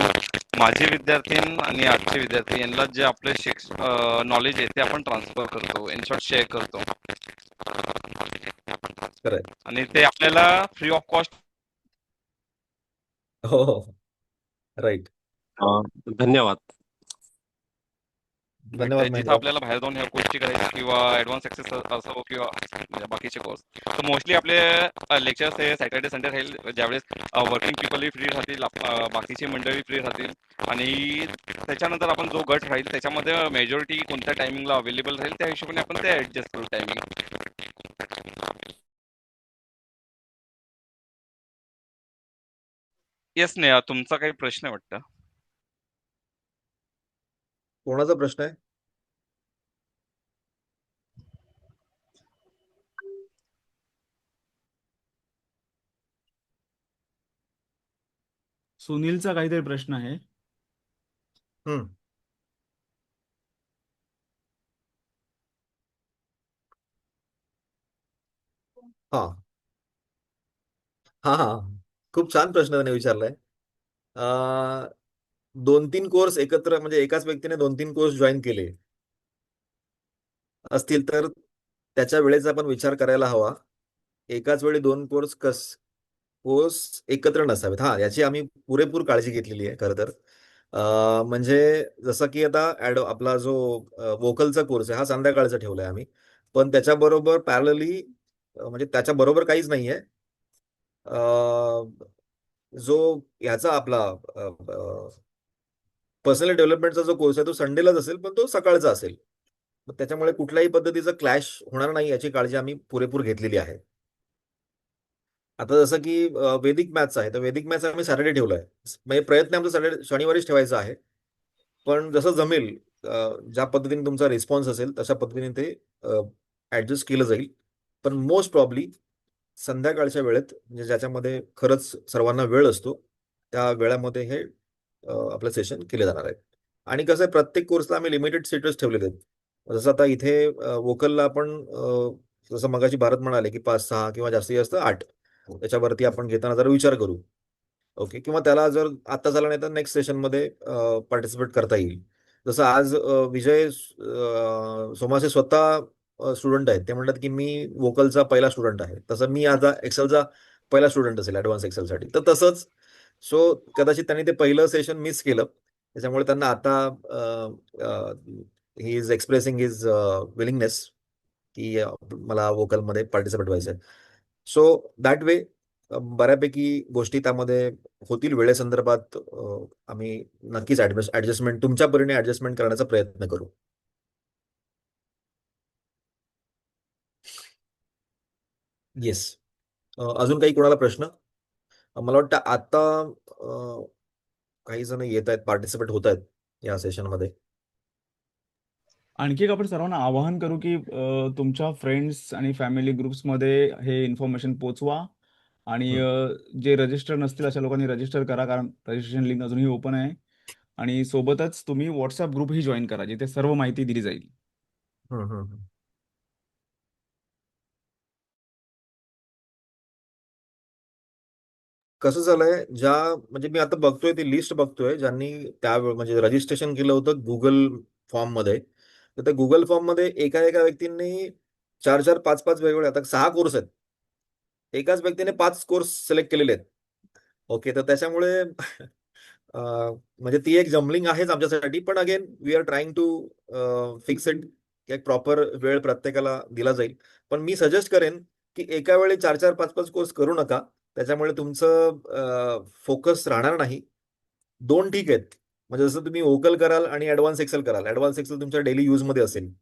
माझे विद्यार्थी आणि आजचे विद्यार्थी यांना जे आपले नॉलेज आहे ते आपण ट्रान्सफर करतो, इन शॉर्ट शेअर करतो, खरंय. आणि ते आपल्याला फ्री ऑफ कॉस्ट हो, हो. राईट. धन्यवाद. धन्यवाद भेटतंय. जिथं महेंद्र. आपल्याला बाहेर जाऊन ह्या कोर्सची करायची किंवा ऍडव्हान्स ऍक्सेस असो किंवा म्हणजे बाकीचे कोर्स, तर मोस्टली आपले लेक्चर्स हे सॅटर्डे संडे राहील, ज्यावेळेस वर्किंग पीपलही फ्री राहतील, बाकीची मंडळी फ्री राहतील, आणि त्याच्यानंतर आपण जो गट राहील त्याच्यामध्ये मेजॉरिटी कोणत्या टायमिंगला अवेलेबल राहील त्या हिशोबाने आपण ते ऍडजस्ट करू टायमिंग. येस नेहा, तुमचा काही प्रश्न आहे वाटतं? कोणाचा प्रश्न आहे? सुनीलचा काहीतरी प्रश्न आहे. हम्म. हा हा हा खूप छान प्रश्न त्याने विचारलाय. अं, 2-3 कोर्स एकत्र म्हणजे एकाच व्यक्तीने 2-3 कोर्स जॉईन केले असतील तर त्याच्या वेळेचा आपण विचार करायला हवा. एकाच वेळी 2 कोर्स एकत्र नसावेत. हा, याची आम्ही पुरेपूर काळजी घेतलेली आहे खरं तर. म्हणजे जसं की आता आपला जो वोकलचा कोर्स आहे हा संध्याकाळचा ठेवलाय आम्ही. पण त्याच्याबरोबर पॅरलली म्हणजे त्याच्याबरोबर काहीच नाहीये. जो ह्याचा आपला पर्सनल डेव्हलपमेंटचा जो कोर्स आहे तो संडेलाच असेल पण तो सकाळचा असेल. मग त्याच्यामुळे कुठल्याही पद्धतीचा क्लॅश होणार नाही याची काळजी आम्ही पुरेपूर घेतलेली आहे. आता जसं की वैदिक मॅथ्स आहे तर वैदिक मॅथ्स आम्ही सॅटर्डे ठेवलाय. म्हणजे प्रयत्न आमचा सॅटर्डे शनिवारीच ठेवायचा आहे. पण जसं जमेल, ज्या पद्धतीने तुमचा रिस्पॉन्स असेल तशा पद्धतीने ते ऍडजस्ट केलं जाईल. पण मोस्ट प्रॉब्ली संध्याकाळच्या वेळेत म्हणजे ज्याच्यामध्ये खरंच सर्वांना वेळ असतो त्या वेळामध्ये हे आपलं सेशन केले जाणार आहे. आणि कसं आहे, प्रत्येक कोर्सला आम्ही लिमिटेड सीटच ठेवलेले आहेत. जसं आता इथे वोकलला आपण जसं मगाशी भारत म्हणाले की 5-6 किंवा जास्तीत जास्त 8 त्याच्यावरती आपण घेताना जरा विचार करू. ओके, किंवा त्याला जर आता झालं नाही तर नेक्स्ट सेशनमध्ये पार्टिसिपेट करता येईल. जसं आज विजय सोमासे स्वतः स्टुडंट आहेत ते म्हणतात की मी वोकलचा पहिला स्टुडंट आहे, तसं मी आता एक्सेलचा पहिला स्टुडंट असेल ॲडव्हान्स एक्सेलसाठी. तर तसंच सो कदाचित त्यांनी ते पहिलं सेशन मिस केलं, त्याच्यामुळे त्यांना आता he is expressing his willingness की मला वोकलमध्ये पार्टिसिपेट व्हायचं आहे. सो दॅट वे बऱ्यापैकी गोष्टी त्यामध्ये होतील. वेळेसंदर्भात आम्ही नक्कीच ऍडजस्टमेंट तुमच्या परीने ऍडजस्टमेंट करण्याचा प्रयत्न करू. येस. अजून काही कोणाला प्रश्न? मला वाटतं आता काही जण येत आहेत, पार्टिसिपेट होत आहेत या सेशनमध्ये. आणखी एक आपण सर्वांना आवाहन करू की तुमच्या फ्रेंड्स आणि फॅमिली ग्रुप्समध्ये हे इन्फॉर्मेशन पोचवा आणि जे रजिस्टर नसतील अशा लोकांनी रजिस्टर करा, कारण रजिस्ट्रेशन लिंक अजूनही ओपन आहे. आणि सोबतच तुम्ही व्हॉट्सअप ग्रुपही जॉईन करा, जिथे सर्व माहिती दिली जाईल. हम्म, हम्म, हम्म. कसं झालंय, म्हणजे मी आता बघतोय ती लिस्ट बघतोय ज्यांनी म्हणजे रजिस्ट्रेशन केलं होतं गुगल फॉर्म मध्ये. तर त्या गुगल फॉर्म मध्ये एका एका व्यक्तींनी 4-4, 5-5 वेगवेगळे, आता 6 कोर्स आहेत, एकाच व्यक्तीने 5 कोर्स सिलेक्ट केलेले आहेत. ओके, तर त्याच्यामुळे म्हणजे ती एक जमलिंग आहेच आमच्यासाठी. पण again we are trying to fix it, एक प्रॉपर वेळ प्रत्येकाला दिला जाईल. पण मी सजेस्ट करेन की एका वेळी 4-4, 5-5 कोर्स करू नका. त्याच्यामुळे तुमचं फोकस राहणार नाही. 2 ठीक आहेत, म्हणजे जसं तुम्ही वोकल कराल आणि ऍडव्हान्स एक्सेल कराल, ऍडव्हान्स एक्सेल तुमच्या डेली यूजमध्ये असेल.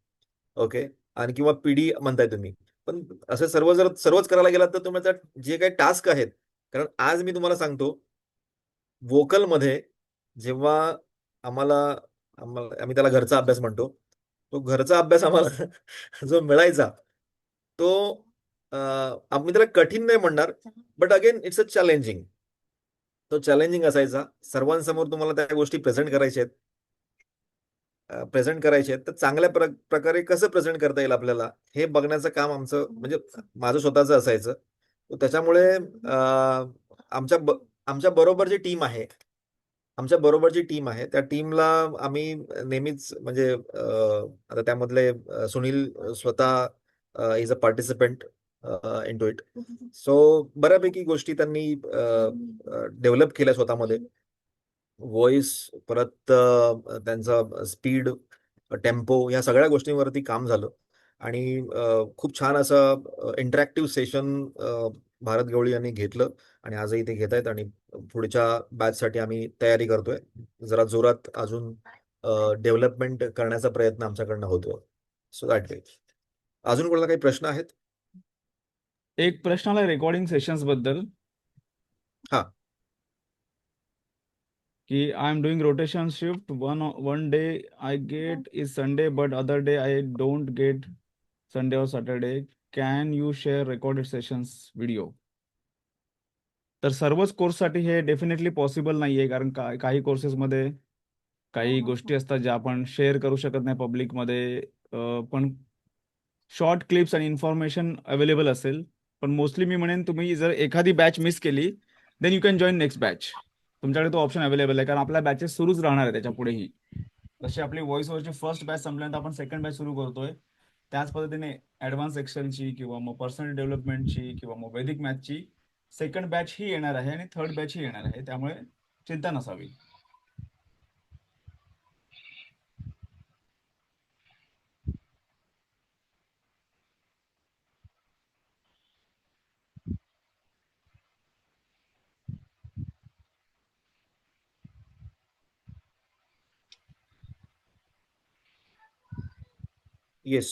ओके, आणि किंवा पीडी म्हणताय तुम्ही. पण असे सर्वच करायला गेलात तर तुमच्या जे काही टास्क आहेत, कारण आज मी तुम्हाला सांगतो, वोकलमध्ये जेव्हा आम्हाला आम्ही त्याला घरचा अभ्यास म्हणतो, तो घरचा अभ्यास आम्हाला जो मिळायचा तो आम्ही त्याला कठीण नाही म्हणणार, but again it's a challenging. तो चॅलेंजिंग असायचा. सर्वांसमोर तुम्हाला त्या गोष्टी प्रेझेंट करायचे आहेत, तर चांगल्या प्रकारे कसं प्रेझेंट करता येईल आपल्याला हे बघण्याचं काम आमचं, म्हणजे माझं स्वतःचं असायचं. तर त्याच्यामुळे आमच्या आमच्या बरोबर जी टीम आहे, त्या टीमला आम्ही नेहमीच, म्हणजे आता त्यामधले सुनील स्वतः is a participant in to it. So बऱ्यापैकी गोष्टी त्यांनी डेव्हलप केल्या स्वतःमध्ये. व्हॉइस, परत त्यांचा स्पीड, टेम्पो, या सगळ्या गोष्टींवरती काम झालं. आणि खूप छान असं इंटरॅक्टिव्ह सेशन भारत गवळी यांनी घेतलं आणि आजही ते घेत आहेत. आणि पुढच्या बॅचसाठी आम्ही तयारी करतोय. जरा जोरात अजून डेव्हलपमेंट करण्याचा प्रयत्न आमच्याकडनं होतोय. So that way. अजून कोणाला काही प्रश्न आहेत? एक प्रश्न आला रेकॉर्डिंग सेशन्स बद्दल, हा. की I am doing rotation shift, one day I get is Sunday but other day I don't get Sunday और Saturday. Can you share recorded sessions video? तर सर्वच कोर्ससाठी हे डेफिनेटली पॉसिबल नाही आहे, कारण काही कोर्सेसमध्ये काही गोष्टी असतात ज्या आपण शेअर करू शकत नाही पब्लिकमध्ये. पण शॉर्ट क्लिप्स आणि इन्फॉर्मेशन अवेलेबल असेल. पण मोस्टली मी म्हणेन, तुम्ही जर एखादी बॅच मिस केली, then you can join next batch. तुमच्याकडे तो ऑप्शन अवेलेबल आहे, कारण आपल्या बॅचेस सुरूच राहणार आहे त्याच्या पुढेही. जशी आपली व्हॉइस ओव्हरची फर्स्ट बॅच संपल्यानंतर आपण सेकंड बॅच सुरू करतोय, त्याच पद्धतीने ऍडव्हान्स एक्सेलची किंवा मग पर्सनल डेव्हलपमेंटची किंवा मग वैदिक मॅथची सेकंड बॅच ही येणार आहे आणि थर्ड बॅच ही येणार आहे. त्यामुळे चिंता नसावी. येस.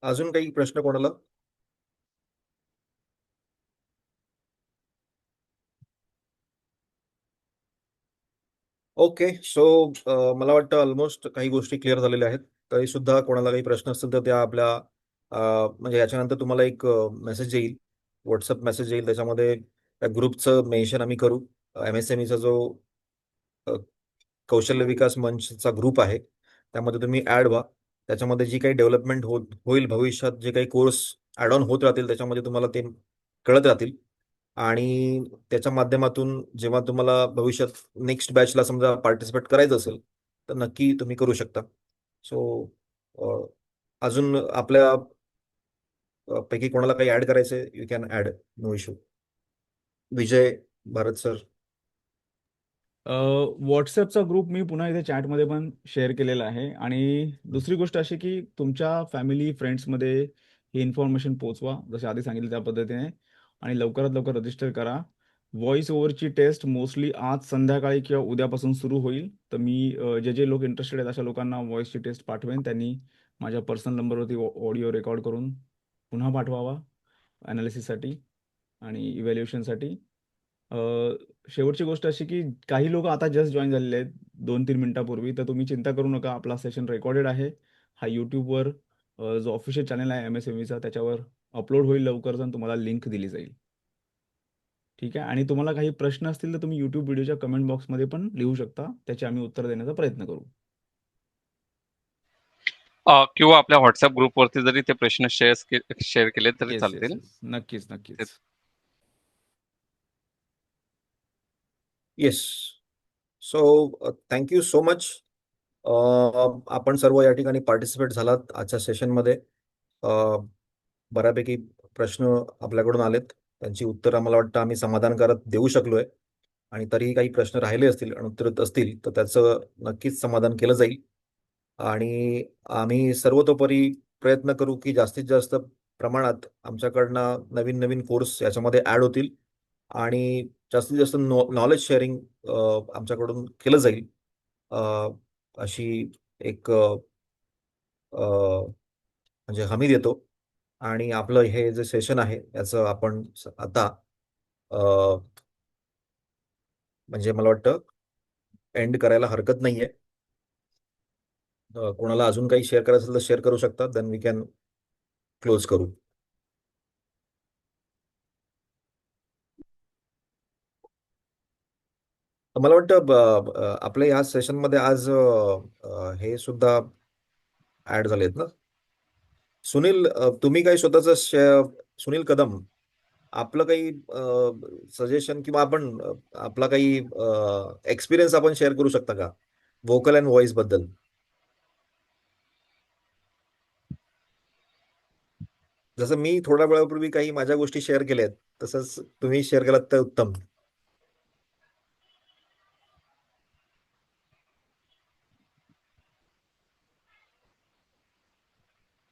अजून काही प्रश्न कोणाला? ओके. सो मला वाटतं ऑलमोस्ट काही गोष्टी क्लिअर झालेल्या आहेत. तरी सुद्धा कोणाला काही प्रश्न असतील तर त्या आपल्या म्हणजे याच्यानंतर तुम्हाला एक मेसेज येईल, व्हॉट्सअप मेसेज येईल. त्याच्यामध्ये त्या ग्रुपचं मेन्शन आम्ही करू. MSMEचा जो अ, कौशल्य विकास मंचचा ग्रुप आहे, त्यामध्ये तुम्ही ऍड व्हा. त्याच्यामध्ये जी काही डेव्हलपमेंट होईल भविष्यात, जे काही कोर्स ऍड ऑन होत राहतील, त्याच्यामध्ये तुम्हाला ते कळत राहतील. आणि त्याच्या माध्यमातून जेव्हा तुम्हाला भविष्यात नेक्स्ट बॅचला समजा पार्टिसिपेट करायचं असेल, तर नक्की तुम्ही करू शकता. सो अजून आपल्या पैकी कोणाला काही ऍड करायचंय, you can add, no issue. Vijay, Bharat sir. व्हॉट्सॲपचा ग्रुप मी पुन्हा इथे चॅटमध्ये पण शेअर केलेला आहे. आणि दुसरी गोष्ट अशी की तुमच्या फॅमिली फ्रेंड्समध्ये ही इन्फॉर्मेशन पोहोचवा, जसे आधी सांगितलं त्या पद्धतीने. आणि लवकरात लवकर रजिस्टर करा. व्हॉइस ओव्हरची टेस्ट मोस्टली आज संध्याकाळी किंवा उद्यापासून सुरू होईल. तर मी जे जे लोक इंटरेस्टेड आहेत अशा लोकांना व्हॉइसची टेस्ट पाठवेन. त्यांनी माझ्या पर्सनल नंबरवरती ऑडिओ रेकॉर्ड करून पुन्हा पाठवावा ॲनालिसिससाठी आणि इव्हॅल्युएशनसाठी. अ, शेवटची गोष्ट अशी की काही लोक आता जस्ट जॉईन झालेले आहेत 2-3 मिनिटापूर्वी. तर तुम्ही चिंता करू नका. आपला सेशन रेकॉर्डेड आहे. हा YouTubeवर जो ऑफिशियल चॅनल आहे MSMEचा त्याच्यावर अपलोड होईल लवकरच आणि तुम्हाला लिंक दिली जाईल. ठीक आहे. आणि तुम्हाला काही प्रश्न असतील तर तुम्ही YouTube व्हिडिओच्या कमेंट बॉक्समध्ये पण लिहू शकता. त्याचे आम्ही उत्तर देण्याचा प्रयत्न करू. किंवा आपल्या व्हॉट्सअप ग्रुपवरती जरी ते प्रश्न शेअर केले तरी येस, येस, चालतील. येस. नक्कीच, नक्कीच. Yes. So thank you so much. आपण सर्व या ठिकाणी पार्टिसिपेट झालात आजच्या सेशनमध्ये. बऱ्यापैकी प्रश्न आपल्याकडून आलेत, त्यांची उत्तर आम्हाला वाटतं आम्ही समाधानकारक देऊ शकलोय. आणि तरीही काही प्रश्न राहिले असतील, अनुत्तरित असतील, तर त्याचं नक्कीच समाधान केलं जाईल. आणि आम्ही सर्वतोपरी प्रयत्न करू की जास्तीत जास्त प्रमाणात आमच्याकडनं नवीन नवीन कोर्स याच्यामध्ये ॲड होतील आणि जास्तीत जास्त नॉलेज शेअरिंग आमच्याकडून केलं जाईल. अ, अशी एक म्हणजे हमी देतो. आणि आपलं हे जे सेशन आहे याचं आपण आता अ, म्हणजे मला वाटतं एंड करायला हरकत नाहीये. कोणाला अजून काही शेअर करायचं असेल तर शेअर करू शकता, देन वी कॅन क्लोज करू. मला वाटतं आपल्या या सेशनमध्ये आज हे सुद्धा ऍड झालेत ना. सुनील, तुम्ही काही सुनील कदम, आपलं काही सजेशन किंवा आपण आपला काही एक्सपिरियन्स आपण शेअर करू शकता का व्होकल अँड व्हॉइस बद्दल? जसं मी थोड्या वेळापूर्वी काही माझ्या गोष्टी शेअर केल्यात, तसंच तुम्ही शेअर केलात तर उत्तम.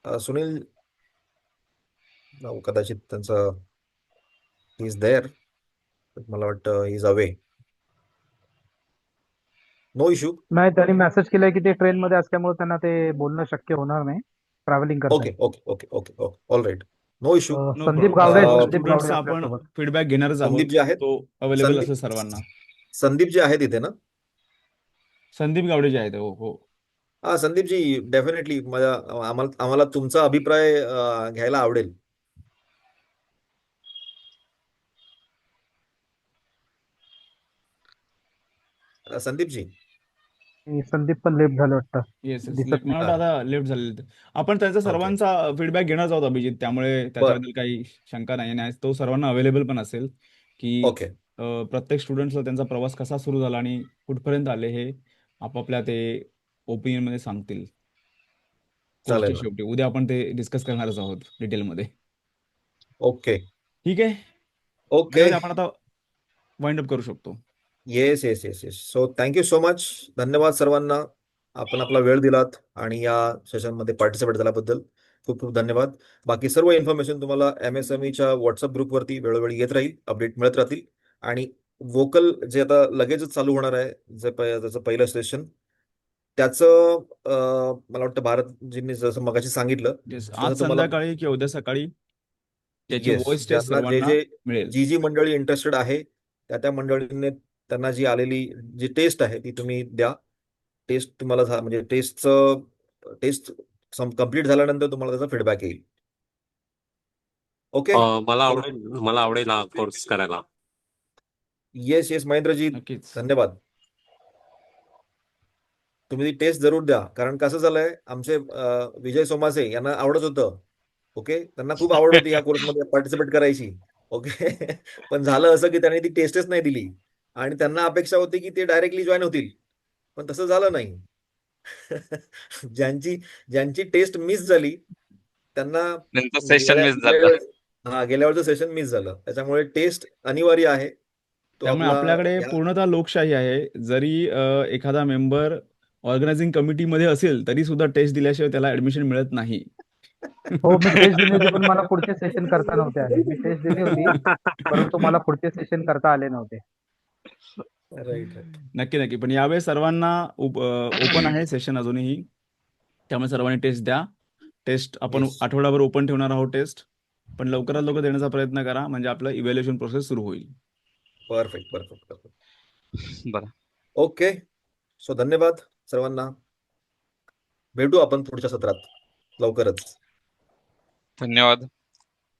सुनील, कदाचित त्यांचं ही इज देअर, मला वाटतं he is away. No issue. नाही, त्यांनी मेसेज केलाय की ते ट्रेन मध्ये असल्यामुळे त्यांना ते बोलणं शक्य होणार नाही. ट्रॅव्हलिंग करतायत. Okay okay okay okay okay, all right, no issue. No Sandeep problem. Gawade सर्व संदीप गावडे स्टुडंट्सचा आपण आपल्यासोबत. फीडबॅक घेणारच आहोत. संदीप जे आहेत, तो अवेलेबल संदीप असेल सर्वांना. संदीप जे आहेत इथे ना. संदीप गावडे जे आहेत. हो, हो. हा, संदीपजी, डेफिनेटली आम्हाला आम्हाला तुमचा अभिप्राय घ्यायला आवडेल. संदीपजी. संदीप पण लेफ्ट झालं वाटतं. Yes, yes. दिसत मला नाही. वाटतं आता लेफ्ट झालेले आहेत. आपण त्यांचा ओके, सर्वांचा फीडबॅक घेणारच आहोत अभिजित. त्यामुळे बर, त्याच्याबद्दल काही शंका नाही. आणि तो सर्वांना अवेलेबल पण असेल की ओके, प्रत्येक स्टुडंट्सला त्यांचा प्रवास कसा सुरू झाला आणि कुठपर्यंत आले हे आपापल्या ते ओपिनियनमध्ये सांगतील चालेल कोर्सच्या ना. शेवटी. उद्या आपण ते डिस्कस करणारच आहोत डिटेलमध्ये. ओके ठीक आहे. ओके. माझ्या आपण आता वाइंड अप करू शकतो. Yes yes yes yes. So thank you so much. धन्यवाद सर्वांना. आपण आपला वेळ दिलात आणि या सेशनमध्ये पार्टिसिपेट झाल्याबद्दल खूप खूप धन्यवाद. बाकी सर्व इन्फॉर्मेशन तुम्हाला MSMEच्या व्हॉट्सअप ग्रुपवरती वेळोवेळी येत राहील, अपडेट मिळत राहतील. आणि वोकल जे आता लगेचच चालू होणार आहे, त्याचं पहिलं सेशन, त्याचं मला वाटतं भारतजींनी जसं मगाशी सांगितलं येस, आज तसं तुम्हाला. संध्याकाळी किंवा उद्या सकाळी त्याची येस, व्हॉइस टेस्ट ज्यांना जे सर्वांना जे मिळेल. जी जी मंडळी इंटरेस्टेड आहे त्या मंडळींनी त्यांना जी आलेली जी टेस्ट आहे ती तुम्ही द्या. टेस्ट तुम्हाला म्हणजे टेस्ट कम्प्लीट झाल्यानंतर तुम्हाला त्याचा फीडबॅक येईल. ओके. मला आवडेल हा कोर्स करायला. येस येस, महेंद्रजी, नक्कीच. धन्यवाद. तुम्ही ती टेस्ट जरूर द्या, कारण कसं झालंय, आमचे विजय सोमासे यांना आवडत होतं. ओके, त्यांना खूप आवड होती या कोर्समध्ये पार्टिसिपेट करायची. ओके. पण झालं असं की त्यांनी ती टेस्टच नाही दिली आणि त्यांना अपेक्षा होती की ते डायरेक्टली जॉईन होतील, पण तसं झालं नाही. ज्यांची ज्यांची टेस्ट मिस झाली त्यांना त्यांचं सेशन गेल्या मिस गेल्या झालं. वेळेस गेल्या वेळचं सेशन मिस झालं, त्याच्यामुळे टेस्ट अनिवार्य आहे. तो त्यामुळे आपला आपल्याकडे या पूर्णतः लोकशाही आहे. जरी एखादा मेंबर ऑर्गनायझिंग कमिटीमध्ये असेल तरी सुद्धा टेस्ट दिल्याशिवाय त्याला ऍडमिशन मिळत नाही. हो, मी टेस्ट दिली होती, पण मला पुढचे सेशन करता नव्हते आले. मी टेस्ट दिली होती, परंतु मला पुढचे सेशन करता आले नव्हते. Right right. नक्की नक्की. पण यावेळेस सर्वांना ओपन आहे सेशन अजूनही, त्यामुळे सर्वांनी टेस्ट द्या. टेस्ट आपण येस. आठवडाभर ओपन ठेवणार आहोत टेस्ट, पण लवकरात लवकर देण्याचा प्रयत्न करा म्हणजे आपलं इव्हॅल्युएशन प्रोसेस सुरू होईल. Perfect perfect perfect. बरं. ओके. सो धन्यवाद सर्वांना. भेटू आपण पुढच्या सत्रात लवकरच. धन्यवाद.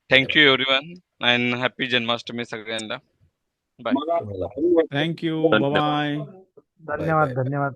Thank you everyone and happy Janmashtami सगळ्यांना. बाय. तुम्हाला थँक्यू. धन्यवाद. बाय. बाय धन्यवाद बाय बाय. धन्यवाद.